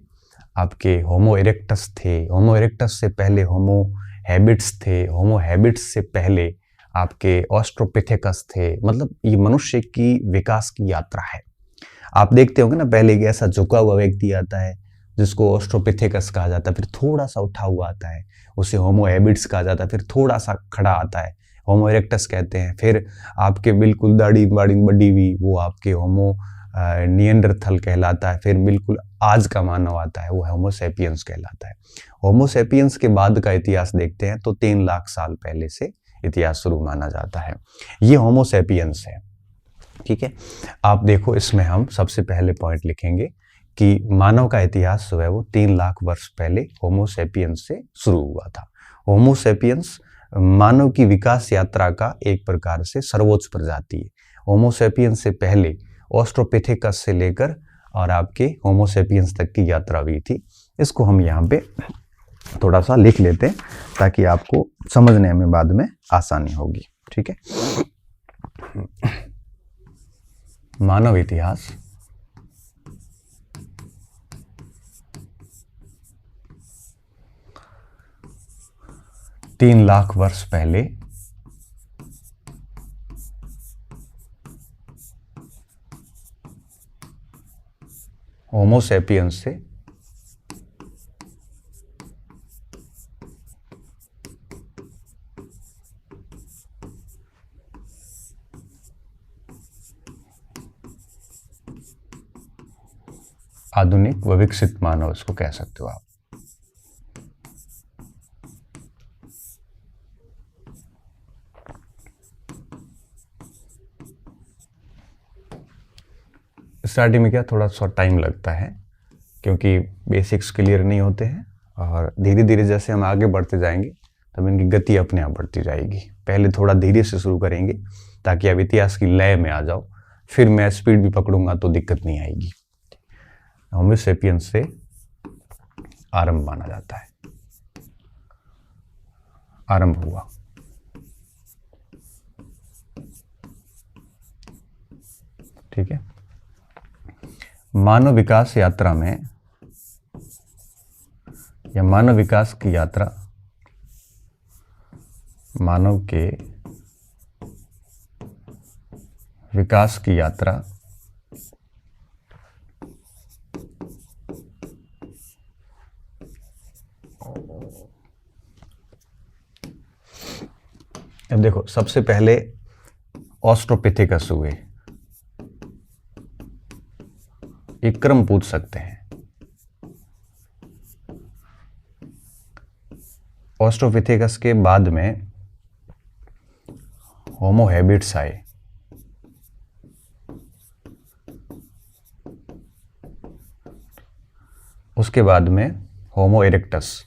आपके होमो इरेक्टस थे। होमो इरेक्टस से पहले होमो हैबिट्स थे। होमो हैबिट्स से पहले आपके ऑस्ट्रोपिथेकस थे। मतलब ये मनुष्य की विकास की यात्रा है। आप देखते होंगे ना, पहले एक ऐसा झुका हुआ व्यक्ति आता है जिसको ऑस्ट्रोपिथेकस कहा जाता है, फिर थोड़ा सा उठा हुआ आता है, उसे होमो हैबिट्स कहा जाता है, फिर थोड़ा सा खड़ा आता है, होमो इरेक्टस कहते हैं। फिर आपके बिल्कुल दाढ़ी बाड़ी बड़ी हुई, वो आपके होमो निएंडरथल कहलाता है। फिर बिल्कुल आज का मानव आता है, वो होमो सेपियंस कहलाता है। होमो सेपियंस के बाद का इतिहास देखते हैं तो 3 लाख साल पहले से इतिहास शुरू माना जाता है। ये होमो सेपियंस है। ठीक है, आप देखो, इसमें हम सबसे पहले पॉइंट लिखेंगे कि मानव का इतिहास जो है वो 3 लाख वर्ष पहले होमो सेपियंस से शुरू हुआ था। होमो सेपियंस मानव की विकास यात्रा का एक प्रकार से सर्वोच्च प्रजाति है। होमो सेपियंस से पहले ऑस्ट्रोपिथेकस से लेकर और आपके होमो सेपियंस तक की यात्रा हुई थी। इसको हम यहाँ पे थोड़ा सा लिख लेते हैं ताकि आपको समझने में बाद में आसानी होगी। ठीक है, मानव इतिहास तीन लाख वर्ष पहले होमो सेपियंस से आधुनिक व विकसित मानव, इसको कह सकते हो आप। स्टार्टिंग में क्या थोड़ा सा टाइम लगता है क्योंकि बेसिक्स क्लियर नहीं होते हैं, और धीरे धीरे जैसे हम आगे बढ़ते जाएंगे तब इनकी गति अपने आप बढ़ती जाएगी। पहले थोड़ा धीरे से शुरू करेंगे ताकि आप इतिहास की लय में आ जाओ, फिर मैं स्पीड भी पकड़ूंगा तो दिक्कत नहीं आएगी। होमो सेपियंस से आरंभ माना जाता है, आरंभ हुआ। ठीक है, मानव विकास यात्रा में या मानव विकास की यात्रा, मानव के विकास की यात्रा अब देखो, सबसे पहले ऑस्ट्रोपिथेकस हुए। एक क्रम पूछ सकते हैं। ऑस्ट्रोपिथेकस के बाद में होमो हैबिट्स आए। उसके बाद में होमो इरेक्टस।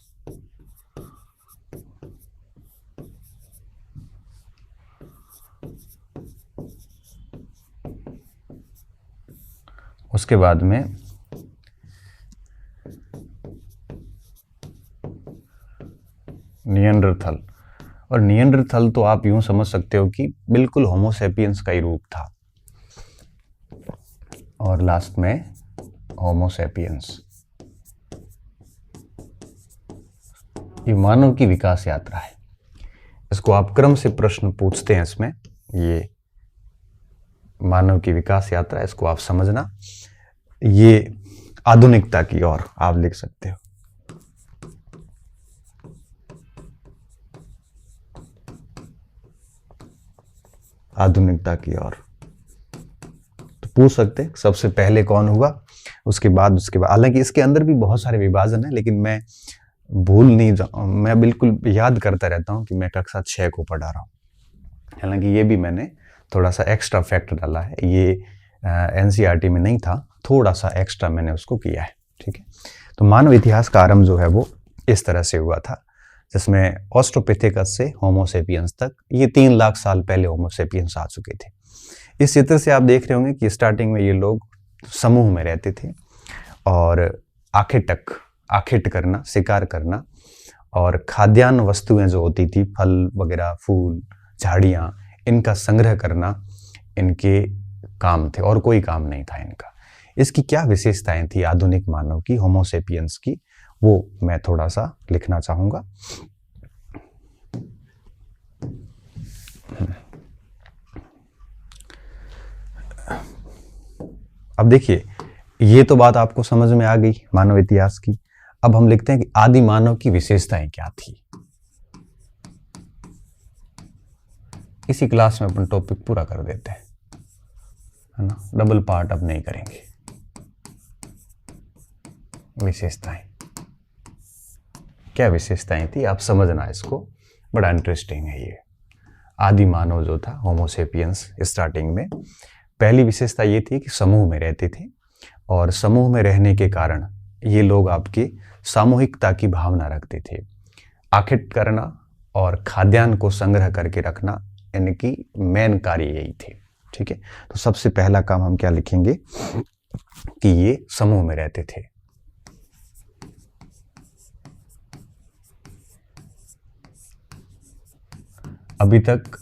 उसके बाद में निएंडरथल। और निएंडरथल तो आप यूं समझ सकते हो कि बिल्कुल होमो सेपियंस का ही रूप था। और लास्ट में होमो सेपियंस। ये मानव की विकास यात्रा है। इसको आप क्रम से प्रश्न पूछते हैं इसमें, ये मानव की विकास यात्रा, इसको आप समझना। ये आधुनिकता की ओर आप लिख सकते हो। आधुनिकता की ओर। तो पूछ सकते हैं सबसे पहले कौन हुआ, उसके बाद हालांकि इसके अंदर भी बहुत सारे विभाजन है, लेकिन मैं भूल नहीं मैं बिल्कुल याद करता रहता हूँ कि मैं कक्षा 6 को पढ़ा रहा हूँ। हालांकि ये भी मैंने थोड़ा सा एक्स्ट्रा फैक्ट डाला है, ये एनसीईआरटी में नहीं था, थोड़ा सा एक्स्ट्रा मैंने उसको किया है। ठीक है, तो मानव इतिहास का आरंभ जो है वो इस तरह से हुआ था, जिसमें ऑस्ट्रोपिथेकस से होमोसेपियंस तक, ये 3 लाख साल पहले होमोसेपियंस आ चुके थे। इस चित्र से आप देख रहे होंगे कि स्टार्टिंग में ये लोग समूह में रहते थे और आखेट करना, शिकार करना और खाद्यान्न वस्तुएं जो होती थी, फल वगैरह, फूल, झाड़ियाँ, इनका संग्रह करना इनके काम थे और कोई काम नहीं था इनका। इसकी क्या विशेषताएं थी आधुनिक मानव की, होमोसेपियंस की, वो मैं थोड़ा सा लिखना चाहूंगा। अब देखिए, ये तो बात आपको समझ में आ गई मानव इतिहास की। अब हम लिखते हैं कि आदि मानव की विशेषताएं क्या थी। इसी क्लास में अपन टॉपिक पूरा कर देते हैं, है ना, डबल पार्ट अब नहीं करेंगे। विशेषताएं, क्या विशेषताएं थी आप समझना, इसको बड़ा इंटरेस्टिंग है ये। आदि मानव जो था, होमोसेपियंस, स्टार्टिंग में पहली विशेषता ये थी कि समूह में रहते थे और समूह में रहने के कारण ये लोग आपकी सामूहिकता की भावना रखते थे। आखेट करना और खाद्यान्न को संग्रह करके रखना इनकी मेन कार्य यही थे। ठीक है, तो सबसे पहला काम हम क्या लिखेंगे कि ये समूह में रहते थे। अभी तक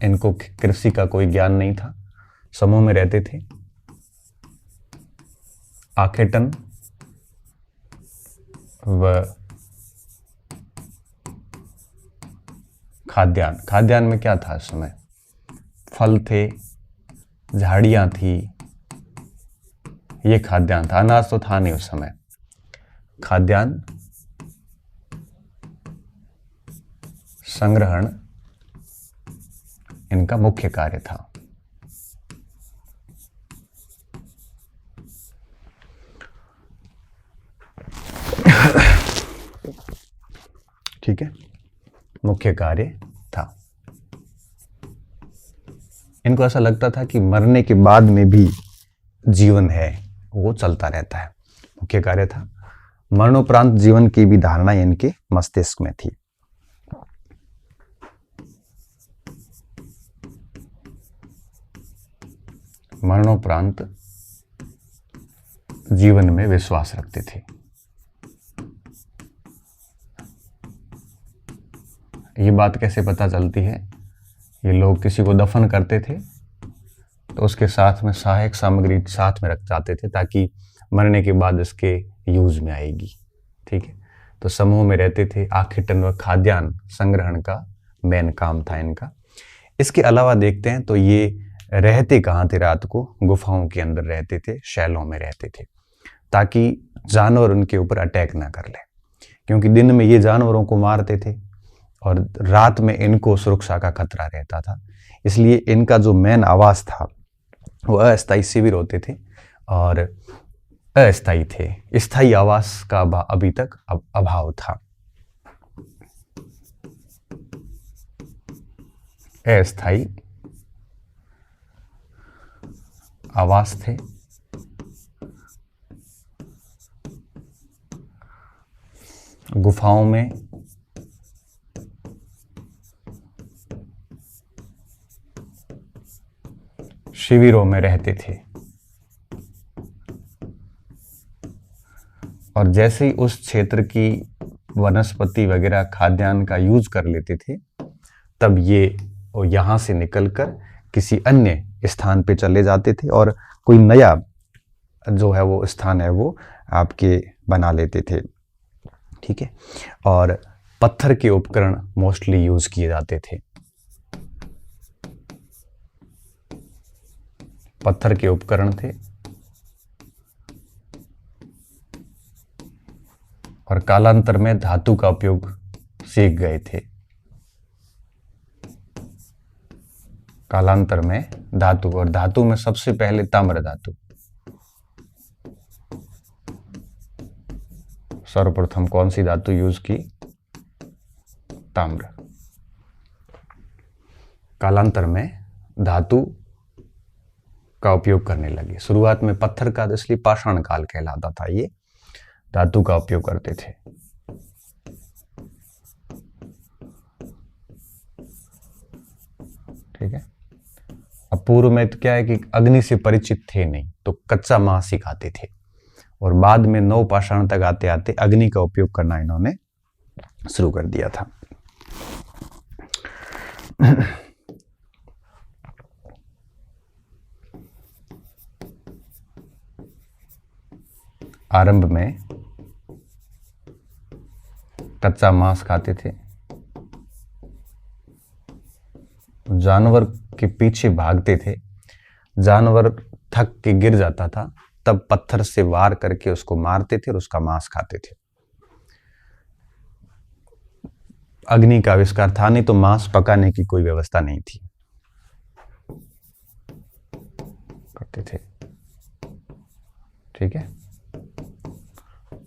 इनको कृषि का कोई ज्ञान नहीं था, समूह में रहते थे। आखेटन व खाद्यान्न में क्या था उस समय, फल थे, झाड़ियां थी, ये खाद्यान्न था, अनाज तो था नहीं उस समय। खाद्यान्न संग्रहण इनका मुख्य कार्य था। ठीक है, मुख्य कार्य था। इनको ऐसा लगता था कि मरने के बाद में भी जीवन है, वो चलता रहता है, मुख्य कार्य था। मरणोपरांत जीवन की भी धारणा इनके मस्तिष्क में थी। मरणोपरांत जीवन में विश्वास रखते थे। ये बात कैसे पता चलती है, ये लोग किसी को दफन करते थे तो उसके साथ में सहायक सामग्री साथ में रख जाते थे ताकि मरने के बाद इसके यूज में आएगी। ठीक है, तो समूह में रहते थे। आखेटन व खाद्यान्न संग्रहण का मेन काम था इनका। इसके अलावा देखते हैं तो ये रहते कहाँ थे, रात को गुफाओं के अंदर रहते थे, शैलों में रहते थे, ताकि जानवर उनके ऊपर अटैक ना कर ले, क्योंकि दिन में ये जानवरों को मारते थे और रात में इनको सुरक्षा का खतरा रहता था। इसलिए इनका जो मेन आवास था वो अस्थायी शिविर होते थे और अस्थायी थे। स्थायी आवास का अभी तक अभाव था। अस्थायी आवास थे। गुफाओं में शिविरों में रहते थे और जैसे ही उस क्षेत्र की वनस्पति वगैरह खाद्यान्न का यूज कर लेते थे, तब ये यहाँ से निकलकर किसी अन्य स्थान पे चले जाते थे और कोई नया जो है वो स्थान है वो आपके बना लेते थे। ठीक है, और पत्थर के उपकरण मोस्टली यूज किए जाते थे। पत्थर के उपकरण थे और कालांतर में धातु का उपयोग सीख गए थे। कालांतर में धातु, और धातु में सबसे पहले ताम्र धातु, सर्वप्रथम कौन सी धातु यूज की? ताम्र। कालांतर में धातु का उपयोग करने लगे। शुरुआत में पत्थर का, इसलिए पाषाण काल कहलाता था। ये धातु का उपयोग करते थे। ठीक है। अब पूर्व में तो क्या है कि अग्नि से परिचित थे नहीं, तो कच्चा मांस ही खाते थे, और बाद में नव पाषाण तक आते आते अग्नि का उपयोग करना इन्होंने शुरू कर दिया था। आरंभ में कच्चा मांस खाते थे, जानवर के पीछे भागते थे, जानवर थक के गिर जाता था, तब पत्थर से वार करके उसको मारते थे और उसका मांस खाते थे। अग्नि का आविष्कार था नहीं, तो मांस पकाने की कोई व्यवस्था नहीं थी, करते थे। ठीक है।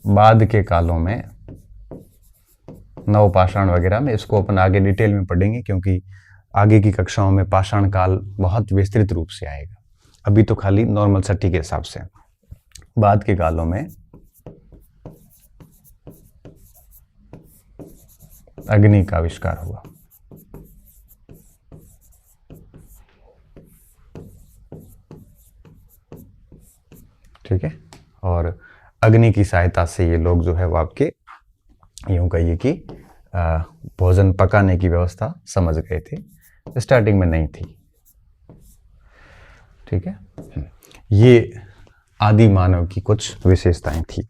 बाद के कालों में नवपाषाण वगैरह में, इसको अपन आगे डिटेल में पढ़ेंगे, क्योंकि आगे की कक्षाओं में पाषाण काल बहुत विस्तृत रूप से आएगा। अभी तो खाली नॉर्मल सट्टी के हिसाब से। बाद के कालों में अग्नि का आविष्कार हुआ। ठीक है। और अग्नि की सहायता से ये लोग जो है वो आपके यूं कहिए कि भोजन पकाने की व्यवस्था समझ गए थे। स्टार्टिंग में नहीं थी। ठीक है। ये आदि मानव की कुछ विशेषताएं थी।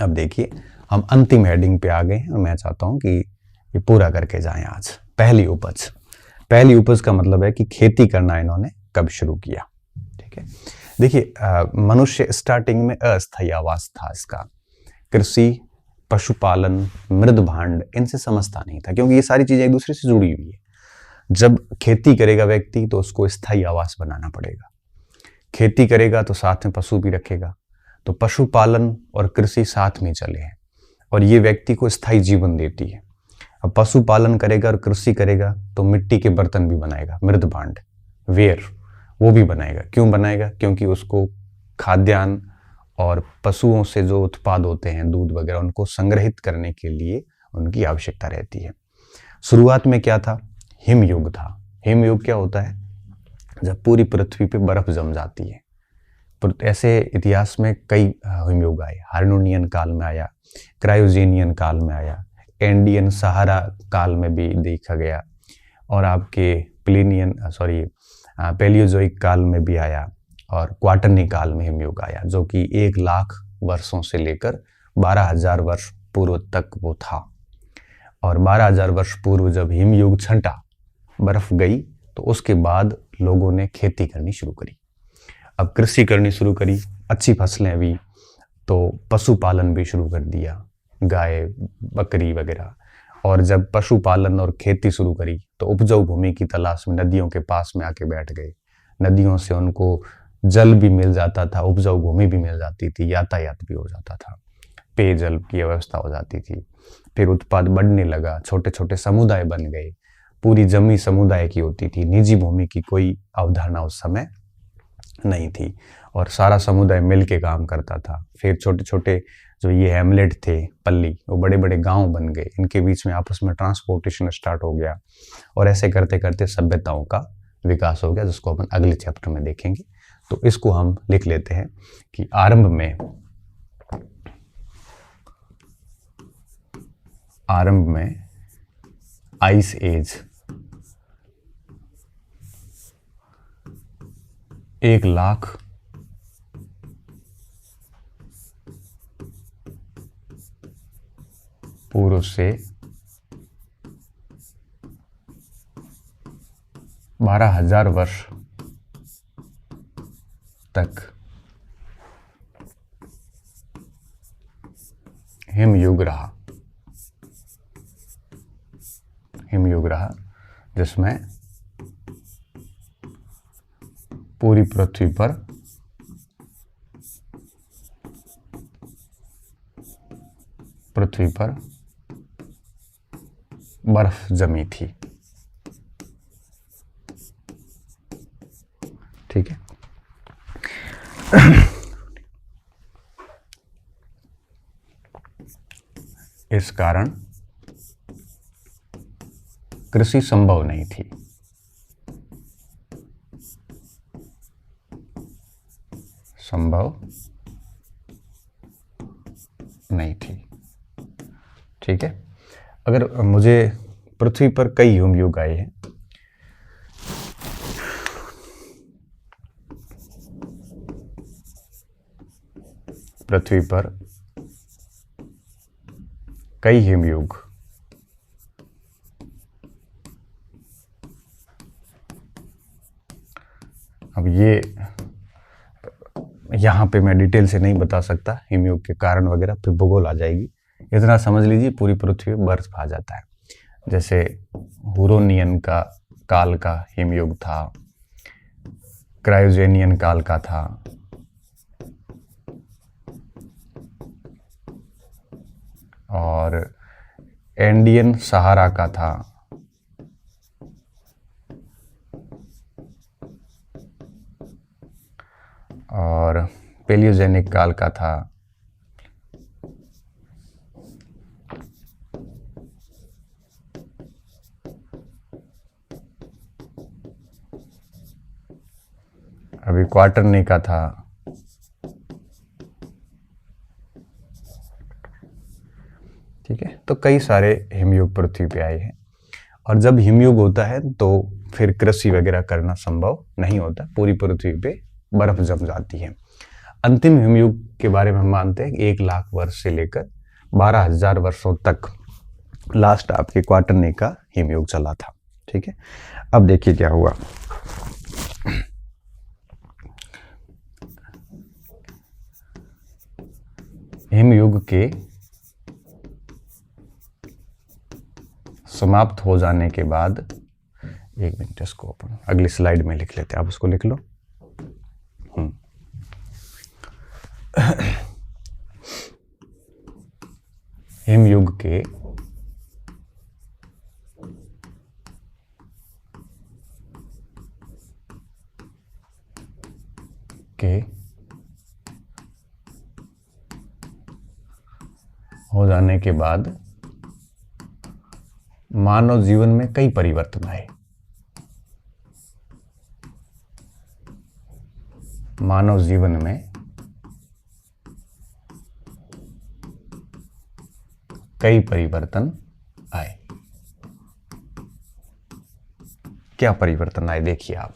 अब देखिए, हम अंतिम हेडिंग पे आ गए हैं और मैं चाहता हूं कि ये पूरा करके जाएं आज। पहली उपज। पहली उपज का मतलब है कि खेती करना इन्होंने कब शुरू किया। ठीक है। देखिए, मनुष्य स्टार्टिंग में अस्थायी आवास था इसका। कृषि, पशुपालन, मृद भांड, इनसे समझता नहीं था, क्योंकि ये सारी चीजें एक दूसरे से जुड़ी हुई है। जब खेती करेगा व्यक्ति तो उसको स्थायी आवास बनाना पड़ेगा। खेती करेगा तो साथ में पशु भी रखेगा, तो पशुपालन और कृषि साथ में चले हैं, और ये व्यक्ति को स्थायी जीवन देती है। अब पशुपालन करेगा और कृषि करेगा तो मिट्टी के बर्तन भी बनाएगा, मृद भांड, वेयर, वो भी बनाएगा। क्यों बनाएगा? क्योंकि उसको खाद्यान्न और पशुओं से जो उत्पाद होते हैं, दूध वगैरह, उनको संग्रहित करने के लिए उनकी आवश्यकता रहती है। शुरुआत में क्या था? हिमयुग था। हिमयुग क्या होता है? जब पूरी पृथ्वी पे बर्फ जम जाती है। ऐसे इतिहास में कई हिमयुग आए। हार्नोनियन काल में आया, क्रायोजेनियन काल में आया, एंडियन सहारा काल में भी देखा गया, और आपके पेलियोजोइक काल में भी आया, और क्वाटरनी काल में हिमयुग आया, जो कि 1 लाख वर्षों से लेकर 12,000 वर्ष पूर्व तक वो था। और 12,000 वर्ष पूर्व जब हिमयुग छंटा, बर्फ गई, तो उसके बाद लोगों ने खेती करनी शुरू करी। अब कृषि करनी शुरू करी, अच्छी फसलें हुई, तो पशुपालन भी शुरू कर दिया, गाय, बकरी वगैरह। और जब पशुपालन और खेती शुरू करी तो उपजाऊ भूमि की तलाश में नदियों के पास में आके बैठ गए। नदियों से उनको जल भी मिल जाता था, उपजाऊ भूमि भी मिल जाती थी, यातायात भी हो जाता था, पेयजल की व्यवस्था हो जाती थी। फिर उत्पाद बढ़ने लगा, छोटे छोटे समुदाय बन गए, पूरी जमी समुदाय की होती थी, निजी भूमि की कोई अवधारणा उस समय नहीं थी, और सारा समुदाय मिल के काम करता था। फिर छोटे छोटे जो ये हैमलेट थे, पल्ली, वो बड़े बड़े गांव बन गए, इनके बीच में आपस में ट्रांसपोर्टेशन स्टार्ट हो गया, और ऐसे करते करते सभ्यताओं का विकास हो गया, जिसको अपन अगले चैप्टर में देखेंगे। तो इसको हम लिख लेते हैं कि आरंभ में आइस एज 1 लाख पूर्व से 12,000 वर्ष तक हिमयुग रहा, जिसमें पूरी पृथ्वी पर बर्फ जमी थी। ठीक है। इस कारण कृषि संभव नहीं थी। ठीक है। अगर मुझे पृथ्वी पर कई हिमयुग आए हैं, पृथ्वी पर कई हिमयुग अब ये यहाँ पे मैं डिटेल से नहीं बता सकता हिमयुग के कारण वगैरह, फिर भूगोल आ जाएगी। इतना समझ लीजिए पूरी पृथ्वी पर बर्फ आ जाता है। जैसे हुरोनियन का काल का हिमयुग था, क्रायोजेनियन काल का था, और एंडियन सहारा का था, और पेलियोजेनिक काल का था, अभी क्वार्टरनी का था। ठीक है। तो कई सारे हिमयुग पृथ्वी पे आए हैं, और जब हिमयुग होता है तो फिर कृषि वगैरह करना संभव नहीं होता, पूरी पृथ्वी पे बर्फ जम जाती है। अंतिम हिमयुग के बारे में हम मानते हैं 1,00,000 वर्ष से लेकर 12,000 वर्षों तक लास्ट आपके क्वार्टरनी का हिमयुग चला था। ठीक है। अब देखिए क्या हुआ। हिमयुग के समाप्त हो जाने के बाद, एक मिनट इसको अपन अगली स्लाइड में लिख लेते हैं, आप उसको लिख लो। हिमयुग के हो जाने के बाद मानव जीवन में कई परिवर्तन आए। मानव जीवन में कई परिवर्तन आए। क्या परिवर्तन आए देखिए आप,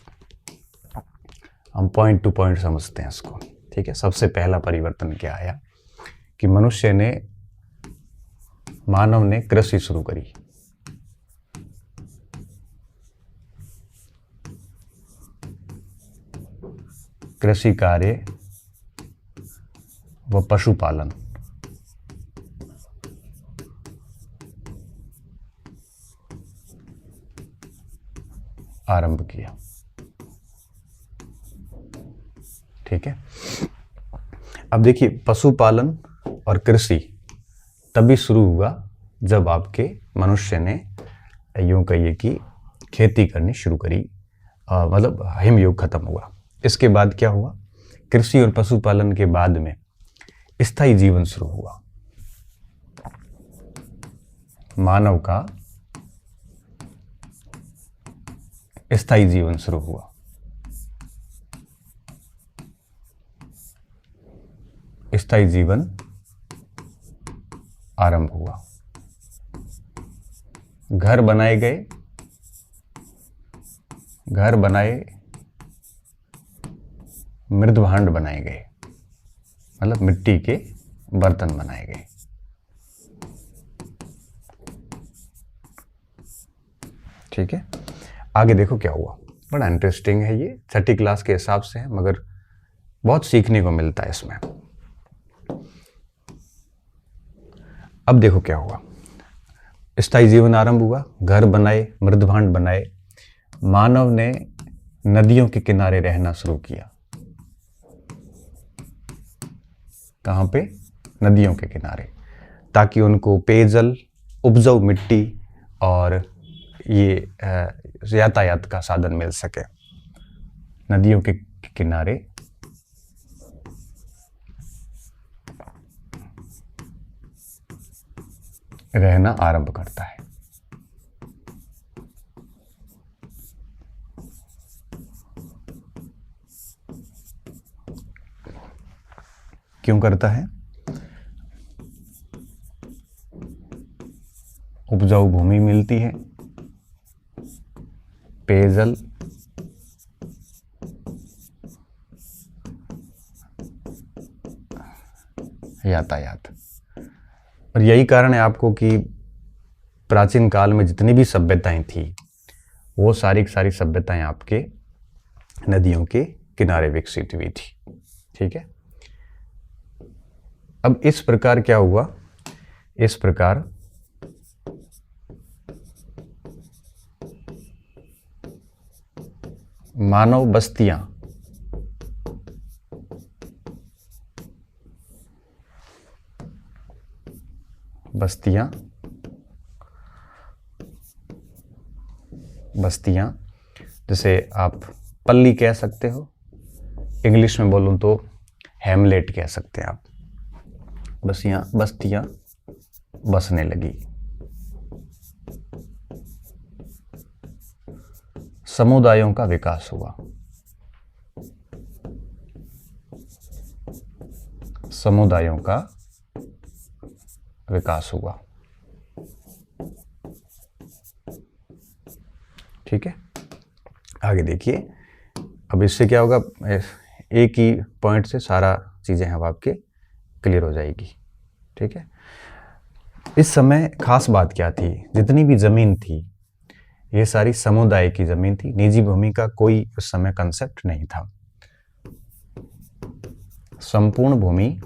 हम पॉइंट टू पॉइंट समझते हैं इसको। ठीक है। सबसे पहला परिवर्तन क्या आया कि मानव ने कृषि शुरू करी। कृषि कार्य व पशुपालन आरंभ किया। ठीक है। अब देखिए पशुपालन और कृषि तभी शुरू हुआ जब आपके मनुष्य ने यूं कहिए कि खेती करनी शुरू करी, मतलब हिमयुग खत्म हुआ। इसके बाद क्या हुआ, कृषि और पशुपालन के बाद में स्थायी जीवन शुरू हुआ। मानव का स्थायी जीवन शुरू हुआ। स्थायी जीवन आरंभ हुआ। घर बनाए गए, घर बनाए, मृदभांड बनाए गए, मतलब मिट्टी के बर्तन बनाए गए। ठीक है। आगे देखो क्या हुआ, बड़ा इंटरेस्टिंग है ये, छठी क्लास के हिसाब से है मगर बहुत सीखने को मिलता है इसमें। अब देखो क्या हुआ, स्थायी जीवन आरंभ हुआ, घर बनाए, मृदभांड बनाए। मानव ने नदियों के किनारे रहना शुरू किया। कहाँ पे? नदियों के किनारे, ताकि उनको पेयजल, उपजाऊ मिट्टी और ये यातायात का साधन मिल सके। नदियों के किनारे रहना आरंभ करता है। क्यों करता है? उपजाऊ भूमि मिलती है, पेयजल, यातायात। और यही कारण है आपको कि प्राचीन काल में जितनी भी सभ्यताएं थी वो सारी सारी सभ्यताएं आपके नदियों के किनारे विकसित हुई थी। ठीक है। अब इस प्रकार क्या हुआ? इस प्रकार मानव बस्तियां जैसे आप पल्ली कह सकते हो, इंग्लिश में बोलूं तो हैमलेट कह सकते हैं आप। बस्तियां बसने लगी। समुदायों का विकास हुआ। समुदायों का विकास हुआ। ठीक है, आगे देखिए। अब इससे क्या होगा? एक ही पॉइंट से सारा चीजें अब आपके क्लियर हो जाएगी। ठीक है। इस समय खास बात क्या थी? जितनी भी जमीन थी ये सारी समुदाय की जमीन थी। निजी भूमि का कोई उस समय कंसेप्ट नहीं था। संपूर्ण भूमि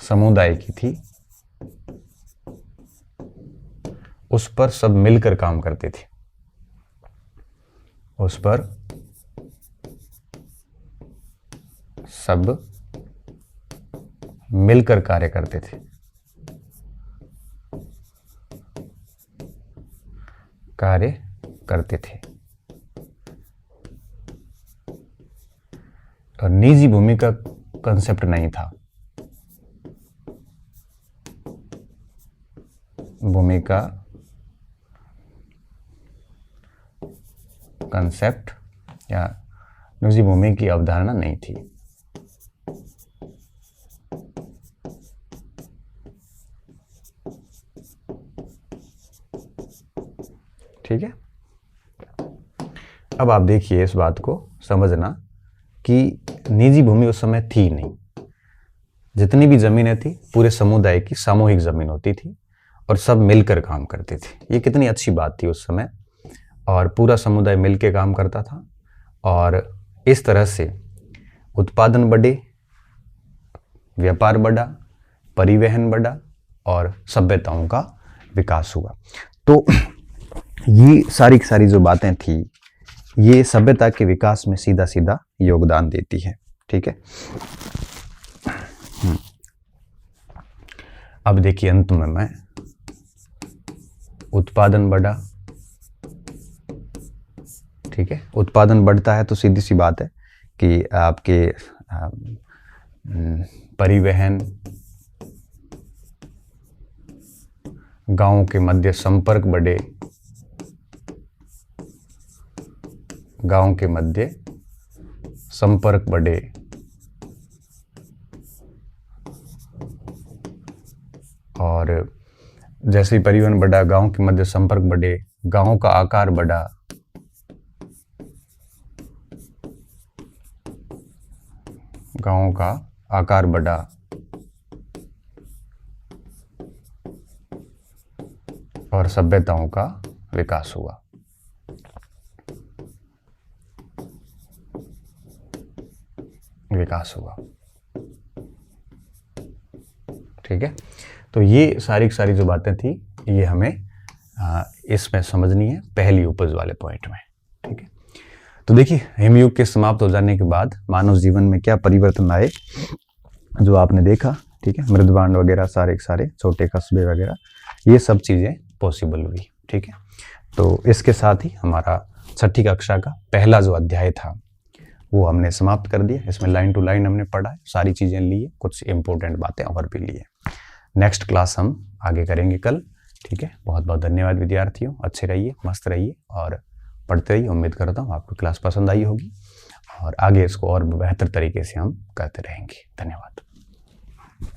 समुदाय की थी, उस पर सब मिलकर काम करते थे। उस पर सब मिलकर कार्य करते थे। और निजी भूमि का कंसेप्ट नहीं था। भूमि का कंसेप्ट या निजी भूमि की अवधारणा नहीं थी। ठीक है। अब आप देखिए, इस बात को समझना कि निजी भूमि उस समय थी नहीं। जितनी भी जमीनें थी पूरे समुदाय की सामूहिक जमीन होती थी और सब मिलकर काम करते थे। ये कितनी अच्छी बात थी उस समय। और पूरा समुदाय मिलकर काम करता था और इस तरह से उत्पादन बढ़े, व्यापार बढ़ा, परिवहन बढ़ा और सभ्यताओं का विकास हुआ। तो ये सारी सारी जो बातें थी ये सभ्यता के विकास में सीधा सीधा योगदान देती है। ठीक है। अब देखिए, अंत में मैं उत्पादन बढ़ा। ठीक है। उत्पादन बढ़ता है तो सीधी सी बात है कि आपके परिवहन, गांवों के मध्य संपर्क बढ़े, और जैसे ही परिवहन बढ़ा, गांव के मध्य संपर्क बढ़े, गांव का आकार बढ़ा, और सभ्यताओं का विकास हुआ। ठीक है। तो ये सारी की सारी जो बातें थी ये हमें इसमें समझनी है पहली उपज वाले पॉइंट में, ठीक है। तो देखिए हिमयुग के समाप्त हो जाने के बाद मानव जीवन में क्या परिवर्तन आए जो आपने देखा, ठीक है। मृदबांड वगैरह सारे के सारे छोटे कस्बे वगैरह ये सब चीज़ें पॉसिबल हुई, ठीक है। तो इसके साथ ही हमारा 6ठी कक्षा का पहला जो अध्याय था वो हमने समाप्त कर दिया। इसमें लाइन टू लाइन हमने पढ़ा है, सारी चीज़ें ली है, कुछ इंपॉर्टेंट बातें और भी ली है। नेक्स्ट क्लास हम आगे करेंगे कल, ठीक है। बहुत बहुत धन्यवाद विद्यार्थियों, अच्छे रहिए, मस्त रहिए और पढ़ते रहिए। उम्मीद करता हूँ आपको क्लास पसंद आई होगी और आगे इसको और बेहतर तरीके से हम करते रहेंगे। धन्यवाद।